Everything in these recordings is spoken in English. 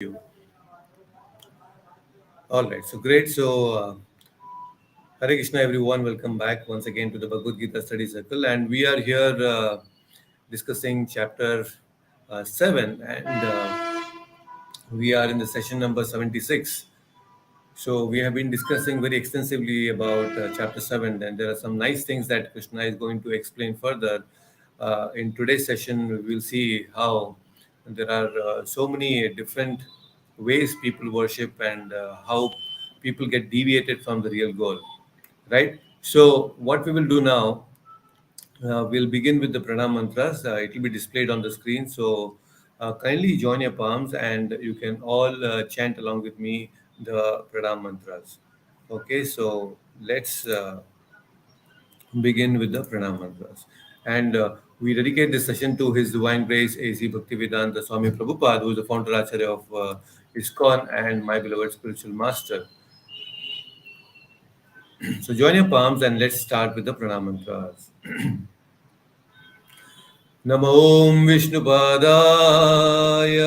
You. All right, so great. Hare Krishna, everyone. Welcome back once again to the Bhagavad Gita Study Circle, and we are here discussing chapter 7, and we are in the session number 76. So we have been discussing very extensively about chapter 7, and there are some nice things that Krishna is going to explain further. In today's session, we will see how there are so many different ways people worship and how people get deviated from the real goal, right? So what we will do now, we'll begin with the Pranam Mantras. It will be displayed on the screen. So kindly join your palms and you can all chant along with me the Pranam Mantras. Okay, so let's begin with the Pranam Mantras. And we dedicate this session to His Divine Grace A.C. Bhaktivedanta Swami Prabhupada, who is the founder Acharya of ISKCON and my beloved spiritual master. So join your palms and let's start with the Pranam Mantras. नमो विष्णुपादाय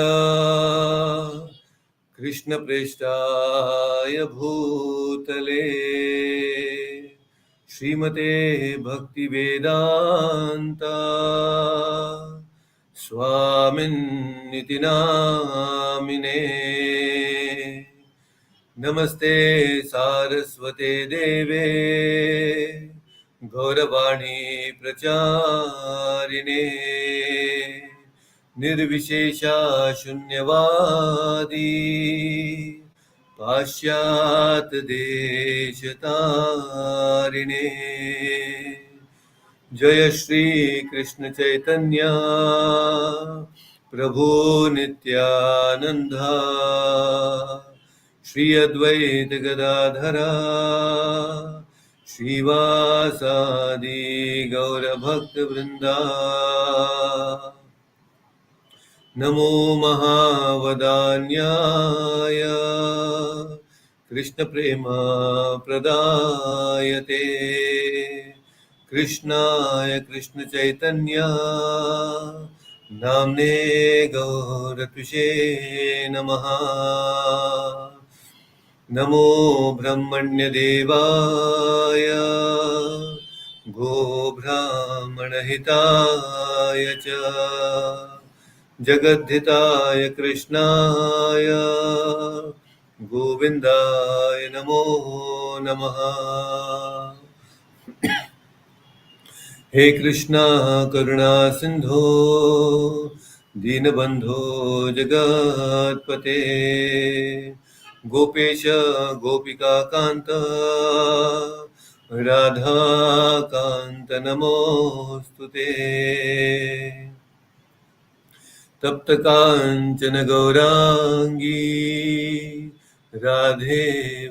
कृष्णप्रेष्ठाय भूतले श्रीमते भक्तिवेदान्ता स्वामिन्निति नामिने नमस्ते सारस्वते देवे गौरवाणी प्रचारिणे निर्विशेषा शून्यवादी पाश्चात देशतारिणे जय श्री कृष्ण चैतन्य प्रभु नित्यानंदा श्री अद्वैत गदाधरा श्रीवासादि गौरभक्तवृन्दा नमो महावदान्याय कृष्णप्रेम प्रदायते कृष्णाय कृष्णचैतन्य नाम्ने गौरतुषे नमः नमो ब्रह्मण्यदेवाय गोब्राह्मणहिताय च जगद्धिताय कृष्णाय गोविन्दाय नमो नमः हे कृष्णा करुणा सिन्धो दीनबन्धो जगत्पते गोपेश गोपिकान्त राधाकान्त नमोऽस्तुते तप्तकाञ्चन गौराङ्गी राधे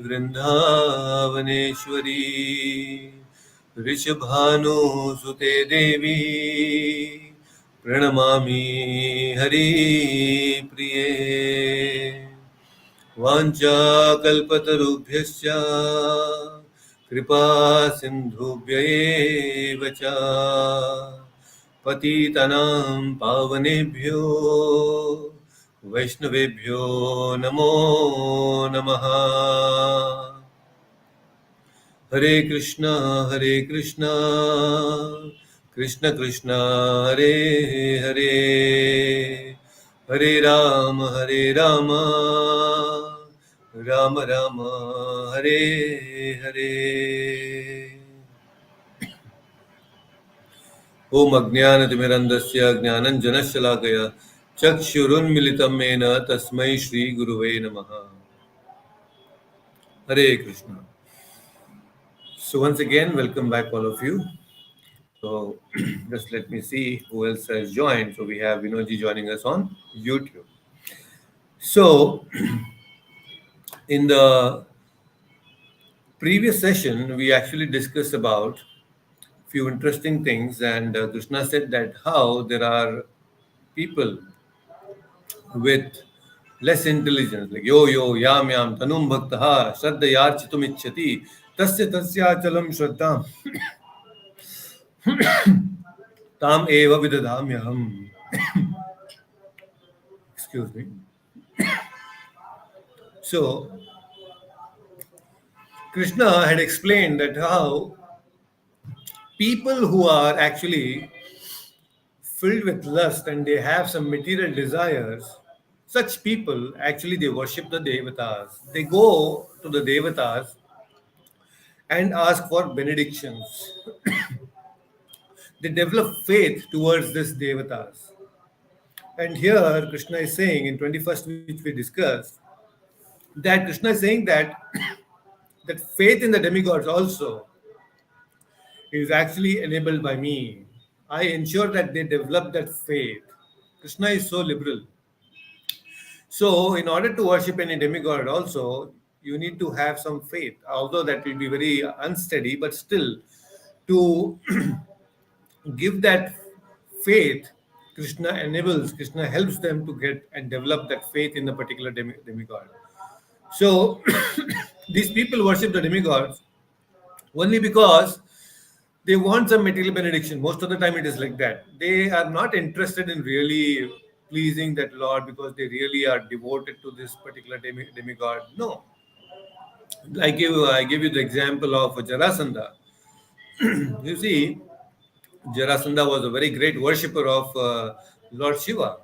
वृन्दावनेश्वरी ऋषभानुसुते देवी प्रणमामि हरिप्रिये वाञ्छाकल्पतरुभ्यश्च कृपा सिन्धुभ्य एव च पतितानां पावनेभ्यो वैष्णवेभ्यो नमो नमः हरे कृष्णा कृष्ण कृष्ण हरे हरे हरे राम राम राम हरे हरे ओम अज्ञानतिमिरन्धस्य ज्ञानञ्जनशलाकया चक्षुरुन्मिलितं येन तस्मै श्रीगुरुवे नमः हरे Krishna. So once again, welcome back all of you. So just let me see who else has joined. So we have Vinodji joining us on YouTube. So in the previous session, we actually discussed about few interesting things, and Krishna said that how there are people with less intelligence, like yam yam tanum bhaktaha shraddha yarchitum ichchati tasya tasya shraddham tam eva vidadamyaham. Excuse me. So Krishna had explained that how people who are actually filled with lust and they have some material desires, such people actually they worship the devatas. They go to the devatas and ask for benedictions. They develop faith towards this devatas. And here Krishna is saying in 21st, which we discussed, that Krishna is saying that that faith in the demigods also is actually enabled by me. I ensure that they develop that faith. Krishna is so liberal. So, in order to worship any demigod, also, you need to have some faith, although that will be very unsteady, but still, to give that faith, Krishna helps them to get and develop that faith in the particular demigod. So, these people worship the demigods only because they want some material benediction. Most of the time, it is like that. They are not interested in really pleasing that Lord because they really are devoted to this particular demigod. No, I give you the example of Jarasandha. You see, Jarasandha was a very great worshipper of Lord Shiva,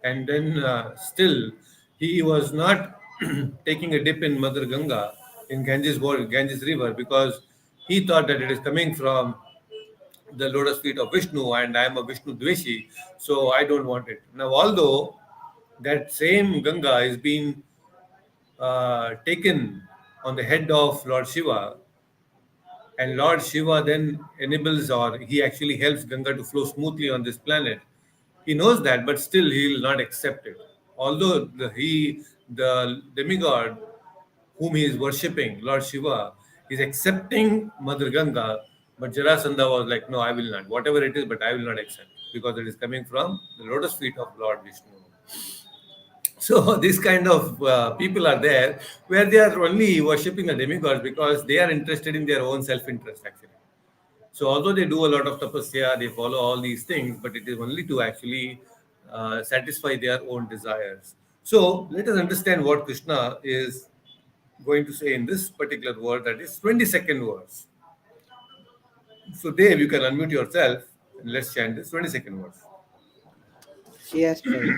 and then still he was not taking a dip in Mother Ganga in Ganges River because he thought that it is coming from the lotus feet of Vishnu, and I am a Vishnu Dveshi, so I don't want it. Now, although that same Ganga is being taken on the head of Lord Shiva, and Lord Shiva then enables or he actually helps Ganga to flow smoothly on this planet. He knows that, but still he will not accept it. Although the demigod whom he is worshipping, Lord Shiva, is accepting Mother Ganga, but Jarasandha was like, no, I will not. Whatever it is, but I will not accept because it is coming from the lotus feet of Lord Vishnu. So this kind of people are there where they are only worshipping the demigods because they are interested in their own self-interest actually. So although they do a lot of tapasya, they follow all these things, but it is only to actually satisfy their own desires. So let us understand what Krishna is going to say in this particular word, that is 22nd verse. So Dave, you can unmute yourself and let's chant this 22nd verse. Yes, Prabhu.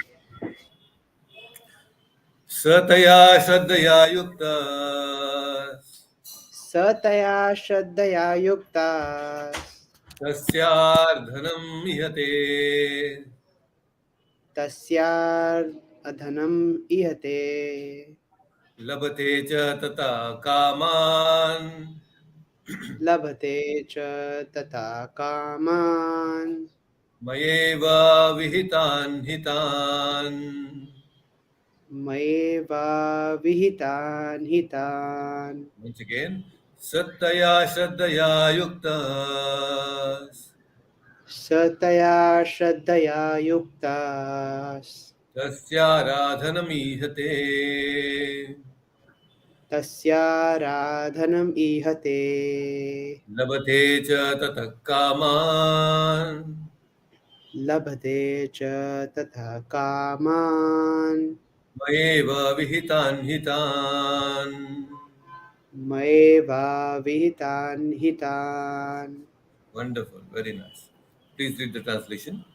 Sataya Shraddhaya Yukta Sataya Shraddhaya Yukta Tasyardhanam Mihate Tasyar Adhanam Ihate Labhate Cha Tata Kaman Labhate Cha Tata Kaman Mayeva Vihitan Hitan. Maeva Vihitan Hitan Once again, Sattaya Shraddhaya Yuktas Sataya Shraddhaya Yuktas Tasyaradhanamihate Tasyaradhanam Ihate Labhate cha tatah kaman Labhate Cha Tata Kaman Maeva Vihitan Hitan. Maeva Vihitan Hitan. Wonderful, very nice. Please read the translation.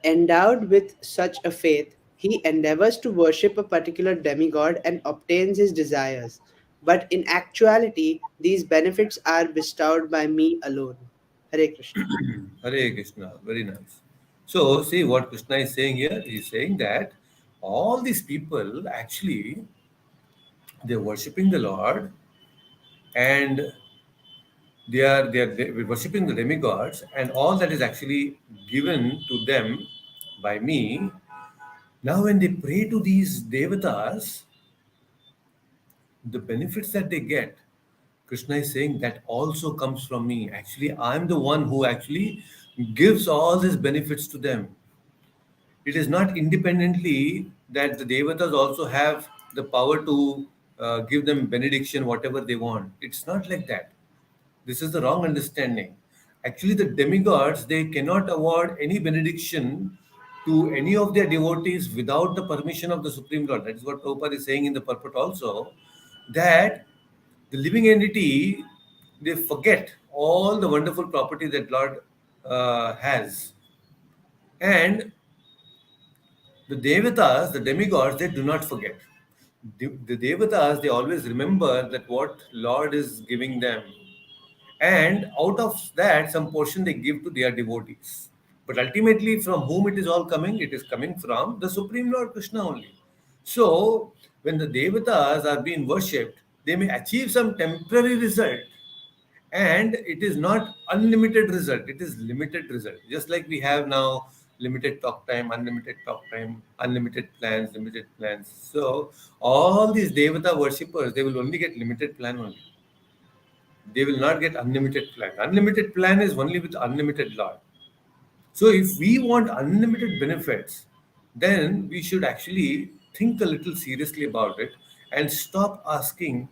Endowed with such a faith, he endeavors to worship a particular demigod and obtains his desires. But in actuality, these benefits are bestowed by me alone. Hare Krishna. Hare Krishna, very nice. So, see what Krishna is saying here. He is saying that all these people actually they're worshipping the Lord and they're worshipping the demigods, and all that is actually given to them by me. Now, when they pray to these devatas, the benefits that they get, Krishna is saying that also comes from me. Actually, I'm the one who actually gives all these benefits to them. It is not independently that the devatas also have the power to give them benediction, whatever they want. It's not like that. This is the wrong understanding. Actually, the demigods they cannot award any benediction to any of their devotees without the permission of the Supreme Lord. That is what Prabhupada is saying in the purport also, that the living entity, they forget all the wonderful property that Lord has. And the Devatas, the demigods, they do not forget. The Devatas, they always remember that what Lord is giving them. And out of that, some portion they give to their devotees. But ultimately, from whom it is all coming? It is coming from the Supreme Lord Krishna only. So, when the Devatas are being worshipped, they may achieve some temporary result, and it is not unlimited result, it is limited result. Just like we have now limited talk time, unlimited plans, limited plans. So, all these Devata worshippers, they will only get limited plan only. They will not get unlimited plan. Unlimited plan is only with unlimited Lord. So if we want unlimited benefits, then we should actually think a little seriously about it and stop asking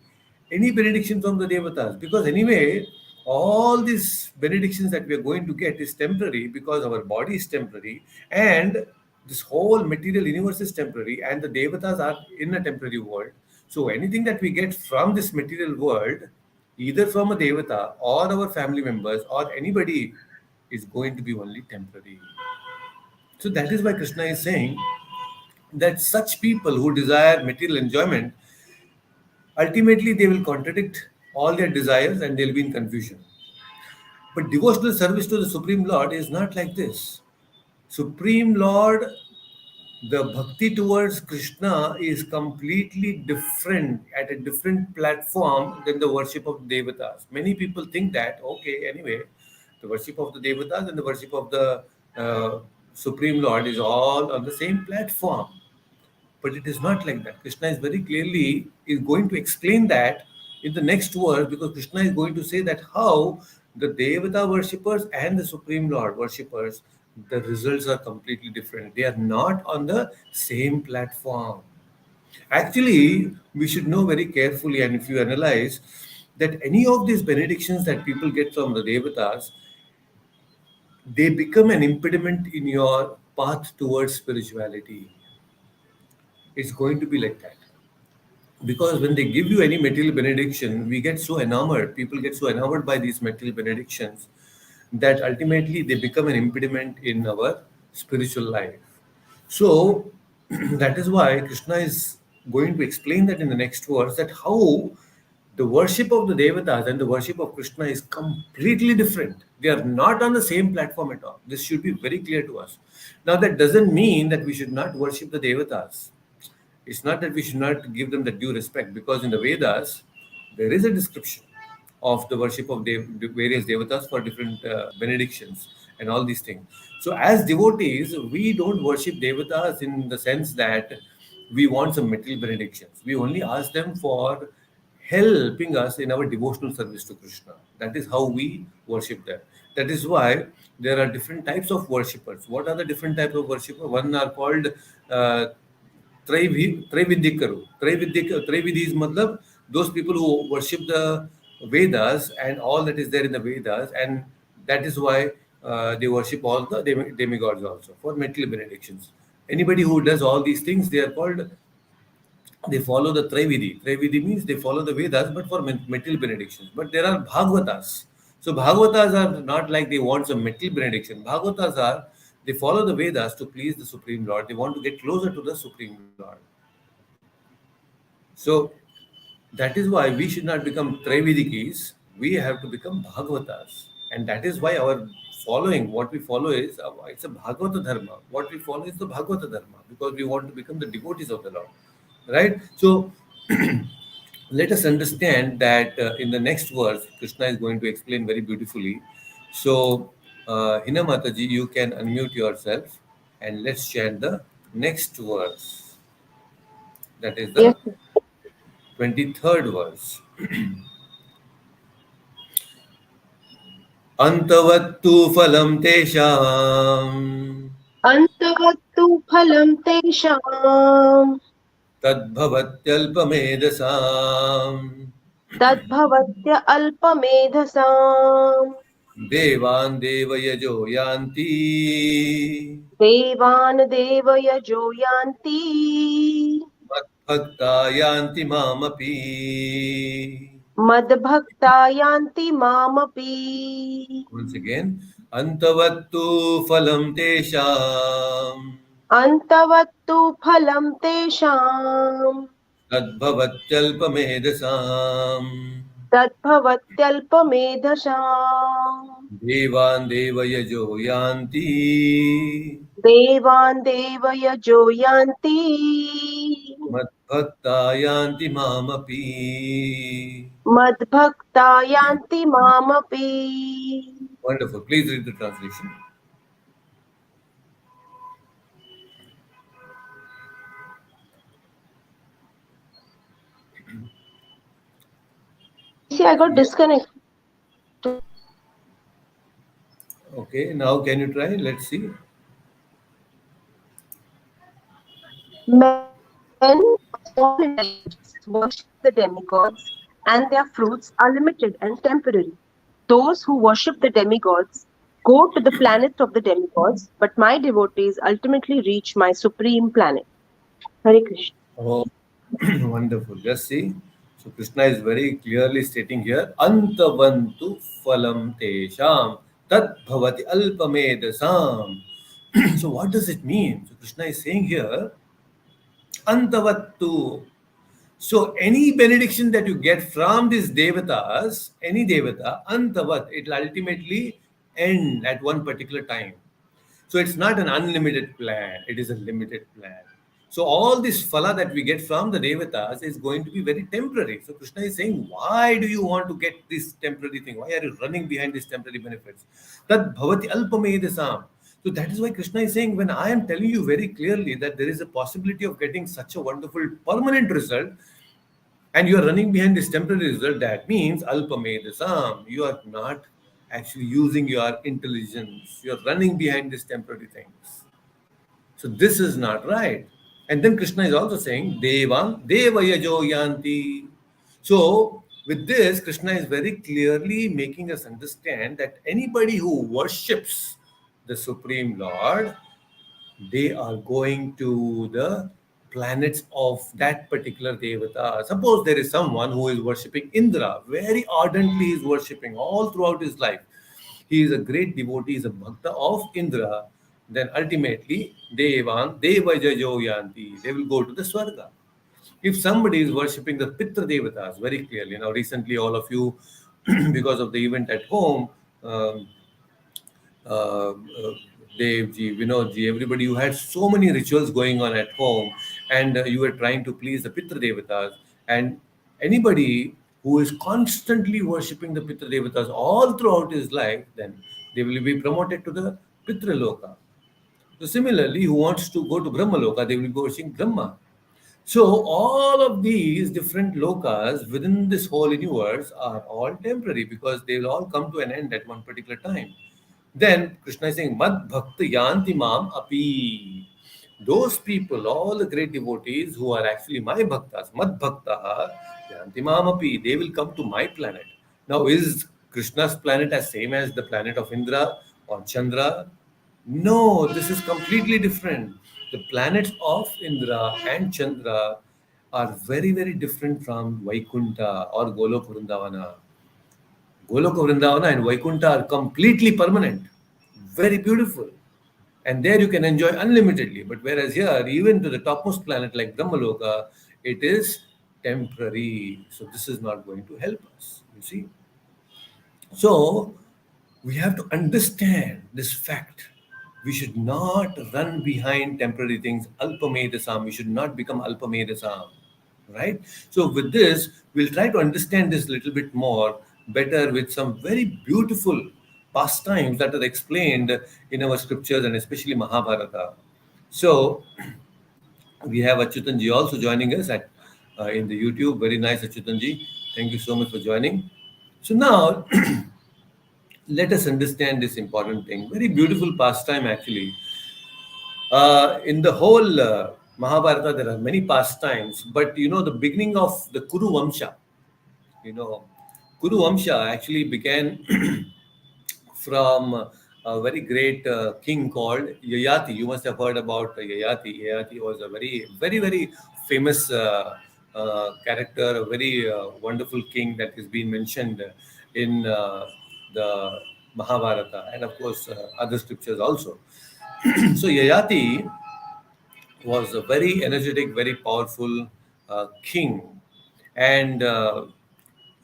any benediction from the Devatas. Because anyway, all these benedictions that we are going to get is temporary, because our body is temporary and this whole material universe is temporary, and the Devatas are in a temporary world. So anything that we get from this material world, either from a Devata or our family members or anybody, is going to be only temporary. So that is why Krishna is saying that such people who desire material enjoyment, ultimately they will contradict all their desires and they'll be in confusion. But devotional service to the Supreme Lord is not like this. Supreme Lord, the bhakti towards Krishna is completely different, at a different platform than the worship of the Devatas. Many people think that, okay, anyway, the worship of the Devatas and the worship of the Supreme Lord is all on the same platform. But it is not like that. Krishna is very clearly is going to explain that in the next verse, because Krishna is going to say that how the Devata worshippers and the Supreme Lord worshippers, the results are completely different. They are not on the same platform. Actually, we should know very carefully, and if you analyze that any of these benedictions that people get from the Devatas, they become an impediment in your path towards spirituality. It's going to be like that. Because when they give you any material benediction, we get so enamored, people get so enamored by these material benedictions, that ultimately they become an impediment in our spiritual life. So that is why Krishna is going to explain that in the next verse, that how the worship of the Devatas and the worship of Krishna is completely different. They are not on the same platform at all. This should be very clear to us. Now, that doesn't mean that we should not worship the Devatas. It's not that we should not give them the due respect, because in the Vedas, there is a description of the worship of the various devatas for different benedictions and all these things. So, as devotees, we don't worship devatas in the sense that we want some material benedictions. We only ask them for helping us in our devotional service to Krishna. That is how we worship them. That is why there are different types of worshippers. What are the different types of worshippers? One are called uh, Traividikaru. Traividis matlab those people who worship the Vedas and all that is there in the Vedas, and that is why they worship all the demigods also for material benedictions. Anybody who does all these things, they are called, they follow the Trividi. Trividi means they follow the Vedas, but for material benedictions. But there are Bhagavatas. So Bhagavatas are not like they want some material benediction. Bhagavatas are, they follow the Vedas to please the Supreme Lord. They want to get closer to the Supreme Lord. So that is why we should not become Trivedikis. We have to become Bhagavatas. And that is why our following, what we follow is, it's a Bhagavata Dharma. What we follow is the Bhagavata Dharma, because we want to become the devotees of the Lord. Right? So let us understand that in the next verse, Krishna is going to explain very beautifully. So, Hina Mataji, you can unmute yourself and let's chant the next verse. That is Yes, the 23rd verse. Antavattu phalam tesham अन्तवत्तु फलं तेषाम् tadbhavatyalpamedasam तद्भवत्य अल्पमेधसाम् देवान् देवयजो यान्ति देवान् देवयजो यान्ति मद्भक्ता यान्ति मामपि. मद्भक्ता यान्ति मामपि Once again, antavatu phalam tesham अन्तवत्तु फलं तेषाम् तद्भवत्यल्पमेधसाम् तद्भवत्यल्पमेधसाम् देवान् देवयजो यान्ति देवान् देवयजो यान्ति मद्भक्ता यान्ति मामपि. मद्भक्ता यान्ति मामपि. Wonderful. Please read the translation. See, I got Yeah. disconnected. Okay, now can you try? Let's see. Men of all intelligence worship the demigods, and their fruits are limited and temporary. Those who worship the demigods go to the planets of the demigods, but my devotees ultimately reach my supreme planet. Hare Krishna. Oh, wonderful. Just see. So Krishna is very clearly stating here, Antavantu phalam tesham tat bhavati alpamedasam. So what does it mean? So Krishna is saying here, Antavattu. So any benediction that you get from these devatas, any devata, Antavat, it will ultimately end at one particular time. So it's not an unlimited plan, it is a limited plan. So all this phala that we get from the devatas is going to be very temporary. So Krishna is saying, why do you want to get this temporary thing? Why are you running behind these temporary benefits? Tad bhavati alpamedasam. So that is why Krishna is saying, when I am telling you very clearly that there is a possibility of getting such a wonderful permanent result, and you are running behind this temporary result, that means alpamedasam. You are not actually using your intelligence. You are running behind these temporary things. So this is not right. And then Krishna is also saying, Devam, Devayajo Yanti. So with this, Krishna is very clearly making us understand that anybody who worships the Supreme Lord, they are going to the planets of that particular devata. Suppose there is someone who is worshipping Indra, very ardently he is worshipping all throughout his life. He is a great devotee, he is a bhakta of Indra. Then ultimately, Devajajo Yanti, they will go to the Swarga. If somebody is worshipping the Pitra Devatas very clearly, now recently all of you, because of the event at home, um, uh, uh, Dev ji, Vinod ji, everybody, you had so many rituals going on at home, and you were trying to please the Pitra Devatas. And anybody who is constantly worshipping the Pitra Devatas all throughout his life, then they will be promoted to the Pitra Loka. So similarly, who wants to go to Brahma Loka, they will be worshiping Brahma. So all of these different lokas within this whole universe are all temporary because they will all come to an end at one particular time. Then Krishna is saying, Mad Bhakta Yanti Mam Api. Those people, all the great devotees who are actually my bhaktas, Mad Bhakta Yanti Mam Api, they will come to my planet. Now, is Krishna's planet as same as the planet of Indra or Chandra? No, this is completely different. The planets of Indra and Chandra are very, very different from Vaikunta or Goloka Vrindavana. Goloka Vrindavana and Vaikunta are completely permanent, very beautiful. And there you can enjoy unlimitedly. But whereas here, even to the topmost planet like Brahmaloka, it is temporary. So this is not going to help us, you see. So we have to understand this fact. We should not run behind temporary things. Alpamedasam. We should not become alpamedasam. Right? So with this, we'll try to understand this little bit more better with some very beautiful pastimes that are explained in our scriptures and especially Mahabharata. So we have Achyutanji also joining us at in the YouTube. Very nice, Achyutanji. Thank you so much for joining. So now let us understand this important thing. Very beautiful pastime, actually. In the whole Mahabharata, there are many pastimes, but the beginning of the Kuru Vamsha, you know, Kuru Vamsha actually began from a very great king called Yayati. You must have heard about Yayati. Yayati was a very famous character, a very wonderful king that has been mentioned in the Mahabharata and, of course, other scriptures also. So, Yayati was a very energetic, very powerful king, and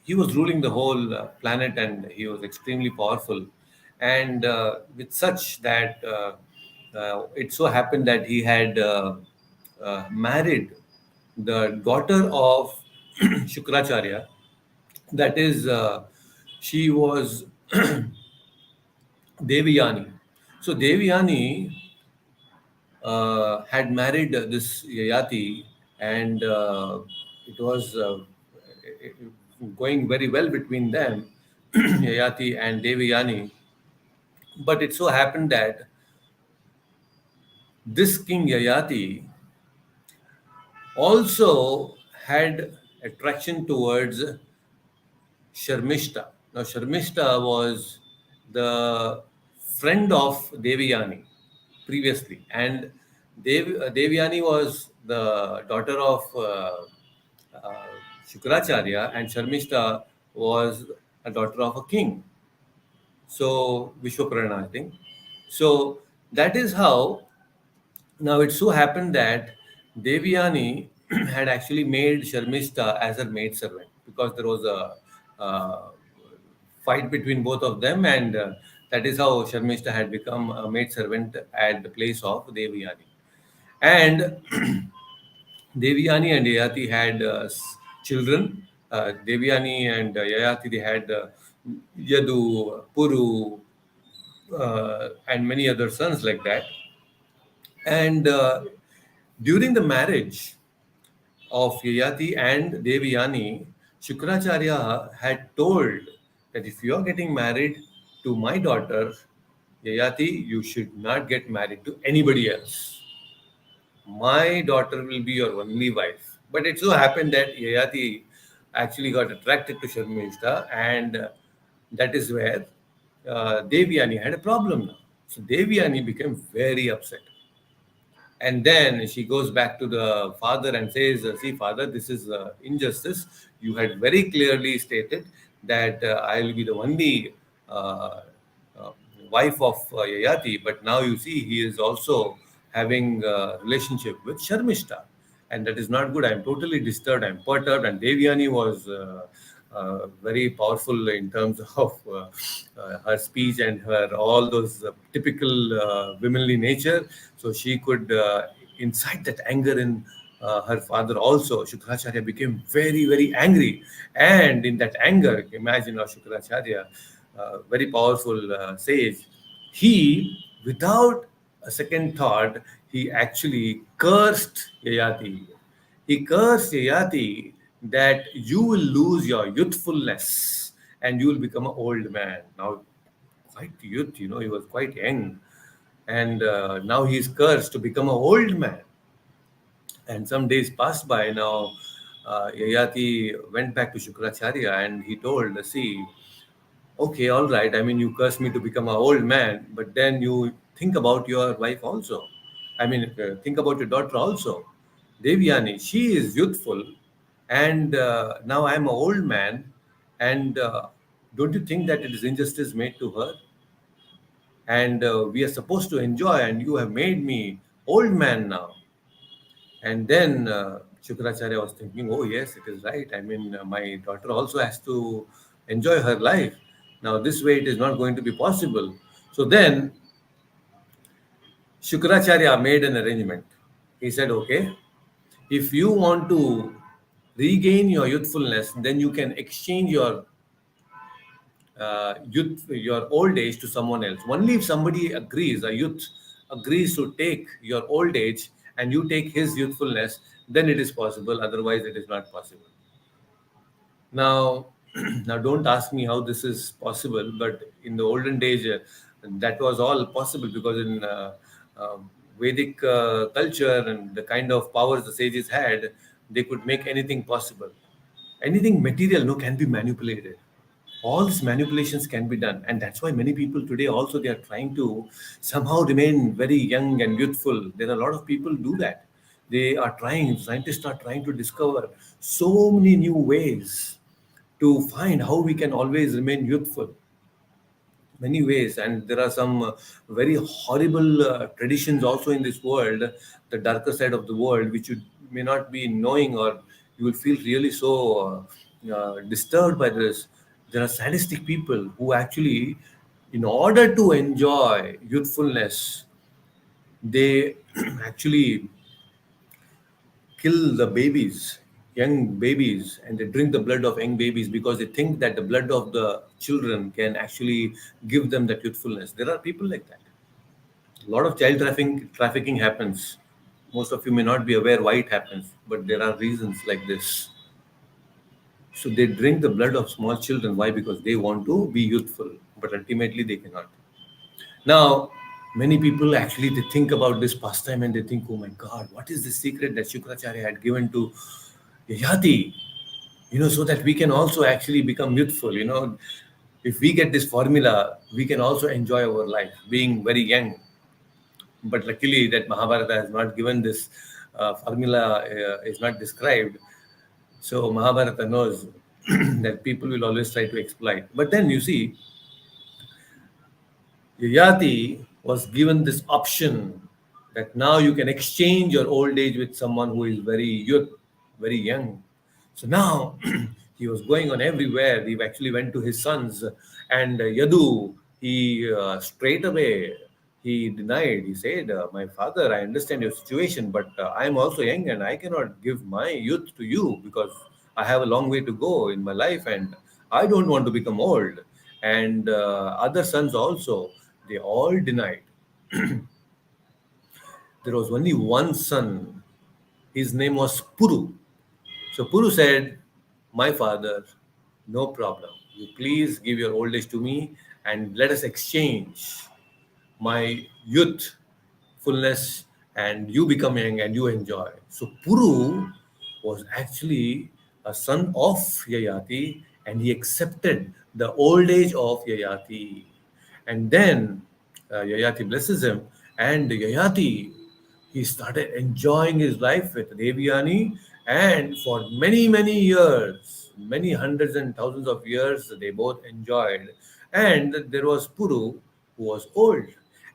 he was ruling the whole planet, and he was extremely powerful, and with such that it so happened that he had married the daughter of Shukracharya. That is, she was Devayani. So Devayani had married this Yayati, and it was going very well between them, Yayati and Devayani. But it so happened that this king Yayati also had attraction towards Sharmishta. Now, Sharmishta was the friend of Devayani previously, and Devayani was the daughter of uh, Shukracharya, and Sharmishta was a daughter of a king. So, Vishwakarna, I think. So, that is how. Now, it so happened that Devyani had actually made Sharmishta as her maidservant because there was a fight between both of them, and that is how Sharmishta had become a maidservant at the place of Devyani. And Devyani and Yayati had children. Devyani and Yayati, they had Yadu, Puru, and many other sons like that. And during the marriage of Yayati and Devayani, Shukracharya had told that if you are getting married to my daughter, Yayati, you should not get married to anybody else. My daughter will be your only wife. But it so happened that Yayati actually got attracted to Sharmishta, and that is where Devyani had a problem now. So Devyani became very upset. And then she goes back to the father and says, see, father, this is injustice. You had very clearly stated that I will be the only uh, uh, wife of Yayati, but now you see he is also having a relationship with Sharmishta. And that is not good. I'm totally disturbed. I'm perturbed. And Devyani was very powerful in terms of her speech and her all those typical womanly nature. So she could incite that anger in her father also. Shukracharya became very angry, and in that anger, imagine now Shukracharya, very powerful sage, he, without a second thought, he actually cursed Yayati. He cursed Yayati that you will lose your youthfulness and you will become an old man. Now, quite youth, he was quite young. And now he is cursed to become an old man. And some days passed by. Now, Yayati went back to Shukracharya and he told, see, okay, all right. I mean, you curse me to become an old man, but then you think about your wife also. I mean, think about your daughter also. Devyani, she is youthful, and now I am an old man. And don't you think that it is injustice made to her? And we are supposed to enjoy, and you have made me old man now. And then Shukracharya was thinking, oh, yes, it is right. I mean, my daughter also has to enjoy her life. Now, this way it is not going to be possible. So then Shukracharya made an arrangement. He said, okay, if you want to regain your youthfulness, then you can exchange your your old age to someone else. Only if somebody agrees, a youth agrees to take your old age and you take his youthfulness, then it is possible. Otherwise, it is not possible. Now, now don't ask me how this is possible, but in the olden days, that was all possible because in uh, Vedic culture and the kind of powers the sages had, they could make anything possible. Anything material, no, can be manipulated. All these manipulations can be done, and that's why many people today also they are trying to somehow remain very young and youthful. There are a lot of people do that. They are trying, scientists are trying to discover so many new ways to find how we can always remain youthful, many ways. And there are some very horrible traditions also in this world, the darker side of the world, which you may not be knowing, or you will feel really so disturbed by this. There are sadistic people who actually, in order to enjoy youthfulness, they actually kill the babies, young babies, and they drink the blood of young babies because they think that the blood of the children can actually give them that youthfulness. There are people like that. A lot of child trafficking happens. Most of you may not be aware why it happens, but there are reasons like this. So they drink the blood of small children. Why? Because they want to be youthful, but ultimately they cannot. Now, many people actually they think about this pastime and they think, oh my God, what is the secret that Shukracharya had given to Yayati? So that we can also actually become youthful. If we get this formula, we can also enjoy our life, being very young. But luckily, that Mahabharata has not given this formula, is not described. So Mahabharata knows that people will always try to exploit. But then you see, Yayati was given this option that now you can exchange your old age with someone who is very youth, very young. So now he was going on everywhere. He actually went to his sons, and Yadu, he straight away he denied. He said, "My father, I understand your situation, but I am also young, and I cannot give my youth to you because I have a long way to go in my life, and I don't want to become old." And other sons also, they all denied. There was only one son. His name was Puru. So Puru said, "My father, no problem. You please give your old age to me and let us exchange my youthfulness, and you become young and you enjoy." So Puru was actually a son of Yayati, and he accepted the old age of Yayati. And then Yayati blesses him, and Yayati, he started enjoying his life with Devyani, and for many, many years, many hundreds and thousands of years, they both enjoyed. And there was Puru, who was old.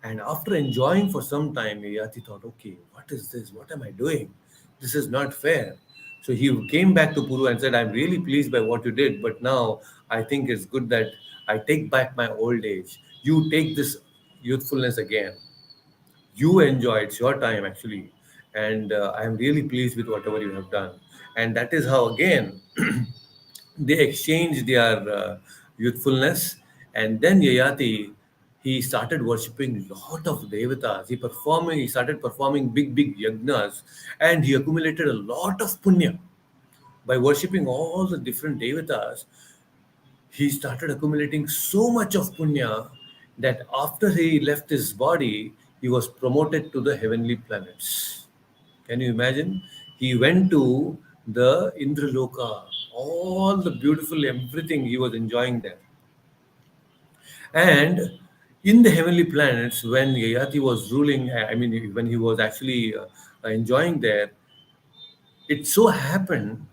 And after enjoying for some time, Yayati thought, okay, what is this? What am I doing? This is not fair. So he came back to Puru and said, I'm really pleased by what you did, but now I think it's good that I take back my old age. You take this youthfulness again. You enjoy, it's your time actually. And I am really pleased with whatever you have done. And that is how, again, they exchanged their youthfulness. And then Yayati, he started worshipping lot of devatas. He started performing big, big yagnas, and he accumulated a lot of punya by worshipping all the different devatas. He started accumulating so much of punya that after he left his body, he was promoted to the heavenly planets. Can you imagine? He went to the Indraloka, all the beautiful everything he was enjoying there. And in the heavenly planets, when Yayati was ruling, I mean, when he was actually enjoying there, it so happened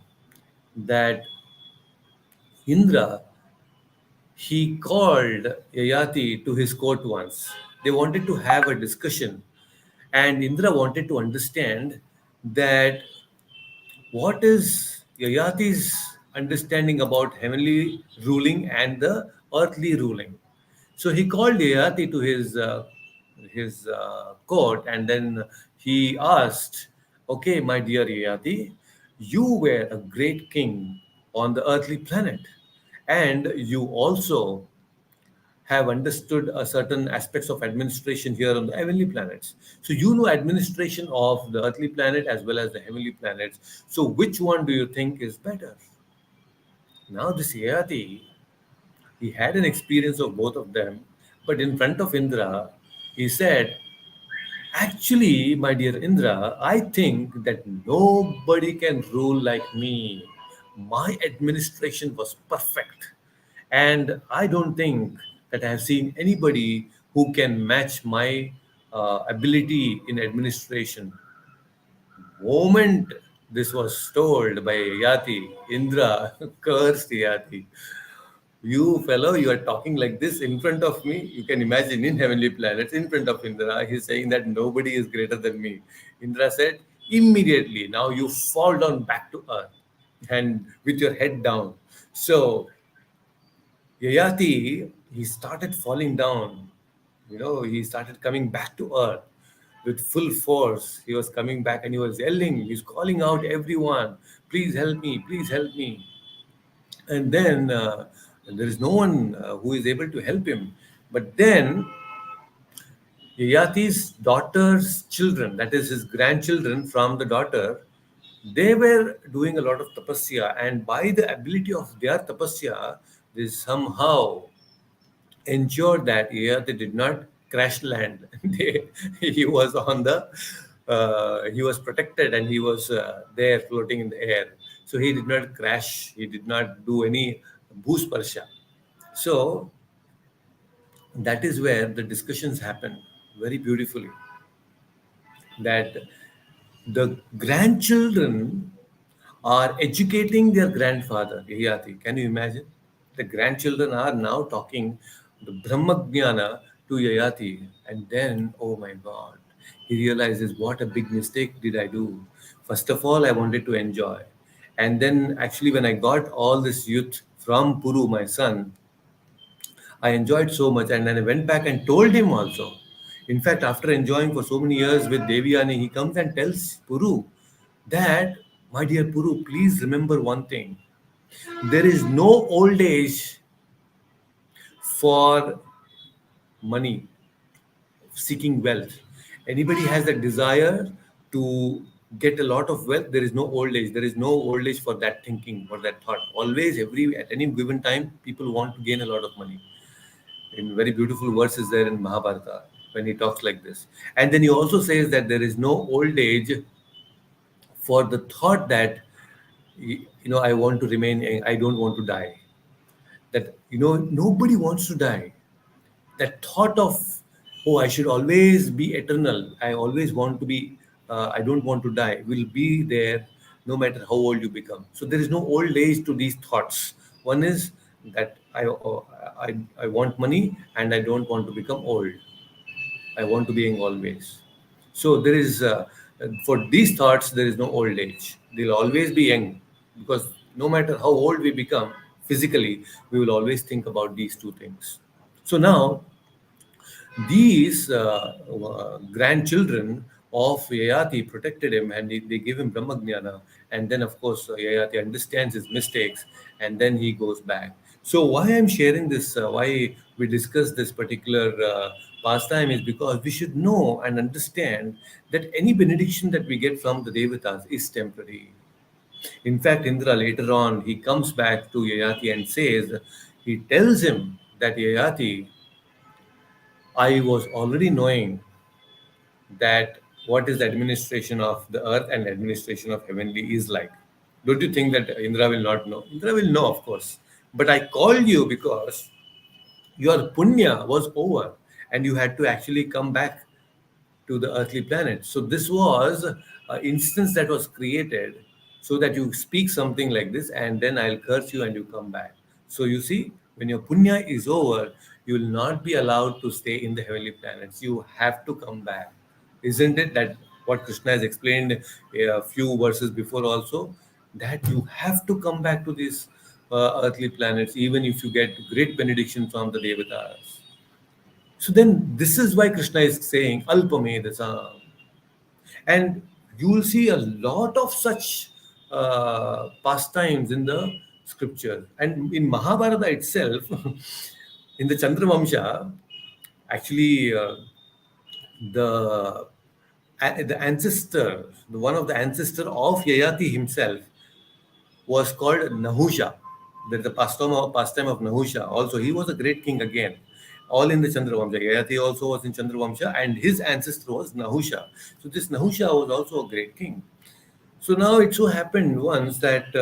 that Indra, he called Yayati to his court once. They wanted to have a discussion, and Indra wanted to understand that what is Yayati's understanding about heavenly ruling and the earthly ruling. So he called Yayati to his court, and then he asked, "Okay, my dear Yayati, you were a great king on the earthly planet, and you also have understood a certain aspects of administration here on the heavenly planets. So you know administration of the earthly planet as well as the heavenly planets. So which one do you think is better?" Now this Yayati, he had an experience of both of them, but in front of Indra, he said, "Actually, my dear Indra, I think that nobody can rule like me. My administration was perfect, And I don't think that I have seen anybody who can match my ability in administration. Moment this was told by Yati, Indra cursed Yati. You fellow, you are talking like this in front of me. You can imagine in heavenly planets, in front of Indra, he's saying that nobody is greater than me. Indra said, immediately, now you fall down back to earth and with your head down. So Yayati, he started falling down. He started coming back to earth with full force. He was coming back and he was yelling, he's calling out everyone, please help me, please help me. And then there is no one who is able to help him. But then Yayati's daughter's children, that is his grandchildren from the daughter, they were doing a lot of tapasya, and by the ability of their tapasya, they somehow ensured that Yayati did not crash land. He was on the, he was protected and he was there floating in the air. So he did not crash. He did not do any bhusparsha. So that is where the discussions happen very beautifully. That the grandchildren are educating their grandfather, Yayati. Can you imagine? The grandchildren are now talking the Brahmajnana to Yayati, and then, oh my God, he realizes what a big mistake did I do. First of all, I wanted to enjoy. And then, actually, when I got all this youth from Puru, my son, I enjoyed so much, and then I went back and told him also. In fact, after enjoying for so many years with Devyani, he comes and tells Puru that, my dear Puru, please remember one thing. There is no old age for money, seeking wealth. Anybody has a desire to get a lot of wealth, there is no old age. There is no old age for that thinking, for that thought. Always, at any given time, people want to gain a lot of money. In very beautiful verses there in Mahabharata when he talks like this. And then he also says that there is no old age for the thought that I want to remain, I don't want to die. That nobody wants to die. That thought of, oh, I should always be eternal. I always want to be. I don't want to die. Will be there no matter how old you become. So there is no old age to these thoughts. One is that I want money and I don't want to become old. I want to be young always. So there is, for these thoughts, there is no old age. They'll always be young because no matter how old we become physically, we will always think about these two things. So now, these grandchildren of Yayati protected him and they gave him Brahmagnana. And then, of course, Yayati understands his mistakes and then he goes back. So, why I'm sharing this, why we discuss this particular pastime is because we should know and understand that any benediction that we get from the Devatas is temporary. In fact, Indra later on, he comes back to Yayati and says, he tells him that Yayati, I was already knowing that what is the administration of the earth and administration of heavenly is like. Don't you think that Indra will not know? Indra will know, of course. But I called you because your punya was over and you had to actually come back to the earthly planet. So this was an instance that was created so that you speak something like this and then I'll curse you and you come back. So you see, when your punya is over, you will not be allowed to stay in the heavenly planets. You have to come back. Isn't it that what Krishna has explained a few verses before also? That you have to come back to these earthly planets even if you get great benediction from the Devatas. So then this is why Krishna is saying Alpamedasam. And you will see a lot of such pastimes in the scripture. And in Mahabharata itself, in the Chandravamsha, actually the the ancestor, one of the ancestor of Yayati himself was called Nahusha. There's the pastime of Nahusha. Also, he was a great king again. All in the Chandravamsha. Yayati also was in Chandravamsha, and his ancestor was Nahusha. So this Nahusha was also a great king. So now it so happened once that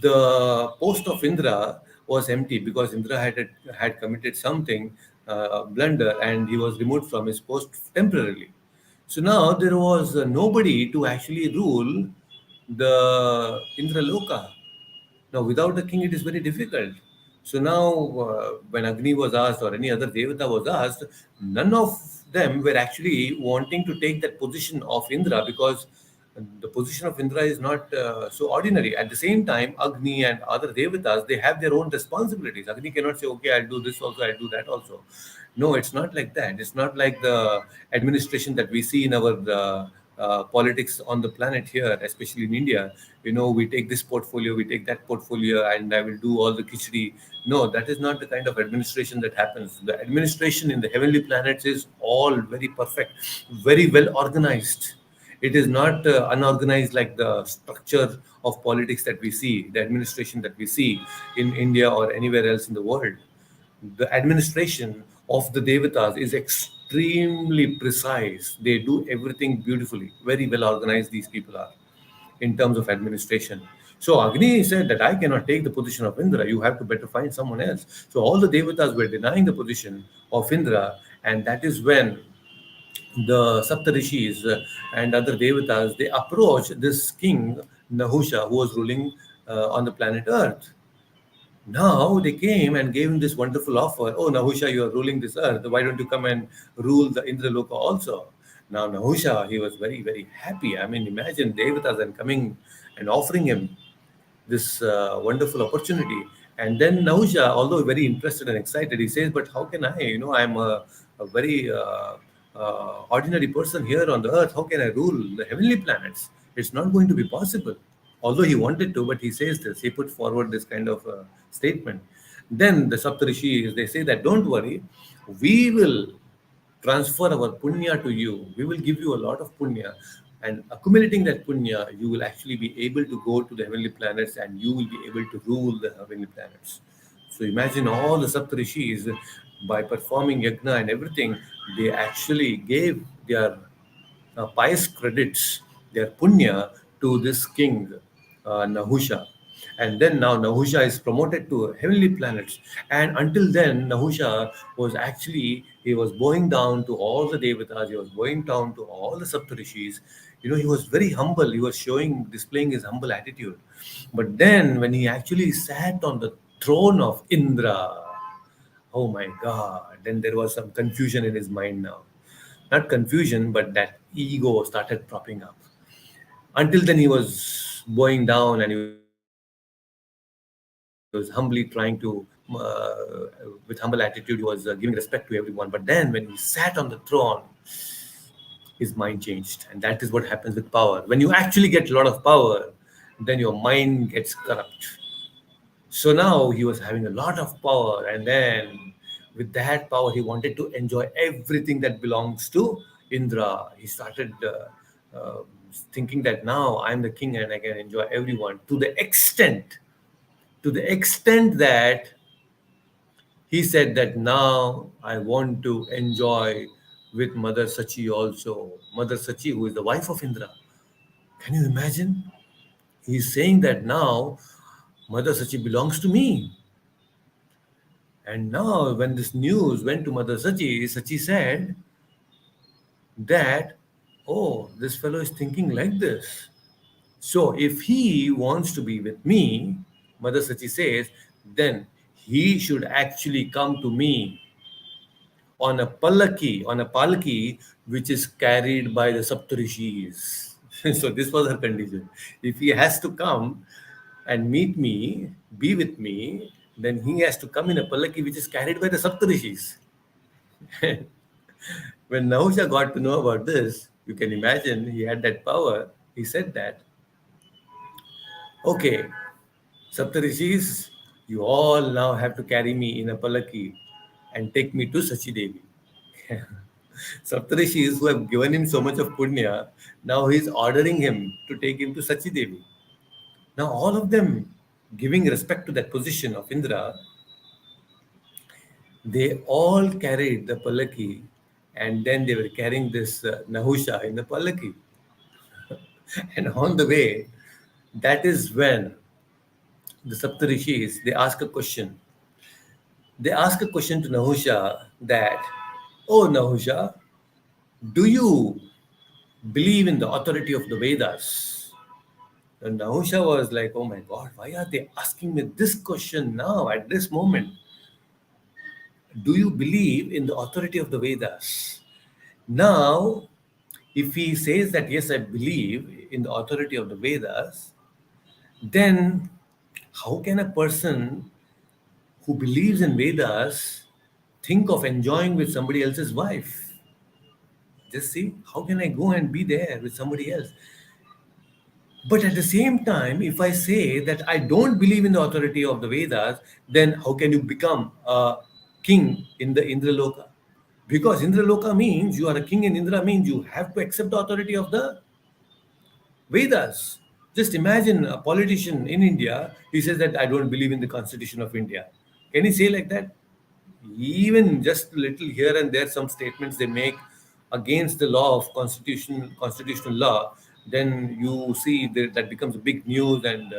the post of Indra was empty because Indra had committed something, blunder, and he was removed from his post temporarily. So now there was nobody to actually rule the Indra Loka. Now, without the king, it is very difficult. So now, when Agni was asked or any other Devata was asked, none of them were actually wanting to take that position of Indra because the position of Indra is not so ordinary. At the same time, Agni and other Devatas, they have their own responsibilities. Agni cannot say, okay, I'll do this also, I'll do that also. No, it's not like that. It's not like the administration that we see in our politics on the planet here, especially in India. We take this portfolio, we take that portfolio, and I will do all the khichdi. No, that is not the kind of administration that happens. The administration in the heavenly planets is all very perfect, very well organized. It is not unorganized like the structure of politics that we see, the administration that we see in India or anywhere else in the world. The administration of the Devatas is extremely precise. They do everything beautifully, very well organized, these people are in terms of administration. So Agni said that I cannot take the position of Indra. You have to better find someone else. So all the Devatas were denying the position of Indra, and that is when the Saptarishis and other Devatas they approached this king Nahusha, who was ruling on the planet Earth. Now they came and gave him this wonderful offer. Oh, Nahusha, you are ruling this earth. Why don't you come and rule the Indraloka also? Now, Nahusha, he was very, very happy. I mean, imagine Devatas and coming and offering him this wonderful opportunity. And then Nahusha, although very interested and excited, he says, but how can I? I'm a very ordinary person here on the earth. How can I rule the heavenly planets? It's not going to be possible. Although he wanted to, but he says this. He put forward this kind of statement. Then the Saptarishis, they say that don't worry, we will transfer our punya to you. We will give you a lot of punya. And accumulating that punya, you will actually be able to go to the heavenly planets and you will be able to rule the heavenly planets. So imagine all the Saptarishis, by performing yajna and everything, they actually gave their pious credits, their punya, to this king, Nahusha. And then now Nahusha is promoted to heavenly planets. And until then, Nahusha was actually, he was bowing down to all the Devatas, he was bowing down to all the Saptarishis. He was very humble, he was displaying his humble attitude. But then when he actually sat on the throne of Indra, oh my God, then there was some confusion in his mind now. Not confusion, but that ego started propping up. Until then, he was bowing down and he was humbly trying to, with humble attitude, he was giving respect to everyone. But then when he sat on the throne, his mind changed. And that is what happens with power. When you actually get a lot of power, then your mind gets corrupt. So now he was having a lot of power, and then with that power, he wanted to enjoy everything that belongs to Indra. He started uh, thinking that now I'm the king and I can enjoy everyone to the extent that he said that now I want to enjoy with Mother Sachi also. Mother Sachi, who is the wife of Indra. Can you imagine? He's saying that now Mother Sachi belongs to me. And now, when this news went to Mother Sachi, Sachi said that, oh, this fellow is thinking like this. So, if he wants to be with me, Mother Sachi says, then he should actually come to me on a palki, which is carried by the Saptarishis. So, this was her condition. If he has to come and meet me, be with me, then he has to come in a palaki which is carried by the Saptarishis. When Nahusha got to know about this, you can imagine he had that power. He said that, okay, Saptarishis, you all now have to carry me in a palaki and take me to Sachi Devi. Saptarishis, who have given him so much of punya, now he is ordering him to take him to Sachi Devi. Now, all of them giving respect to that position of Indra, they all carried the palaki and then they were carrying this Nahusha in the palaki. And on the way, that is when the Saptarishis, they ask a question. They ask a question to Nahusha that, oh Nahusha, do you believe in the authority of the Vedas? And Nahusha was like, oh my God, why are they asking me this question now at this moment? Do you believe in the authority of the Vedas? Now, if he says that, yes, I believe in the authority of the Vedas, then how can a person who believes in Vedas think of enjoying with somebody else's wife? Just see, how can I go and be there with somebody else? But at the same time, if I say that I don't believe in the authority of the Vedas, then how can you become a king in the Indraloka? Because Indraloka means you are a king in Indra means you have to accept the authority of the Vedas. Just imagine a politician in India, he says that I don't believe in the constitution of India. Can he say like that? Even just little here and there, some statements they make against the law of constitutional law, then you see that, that becomes a big news and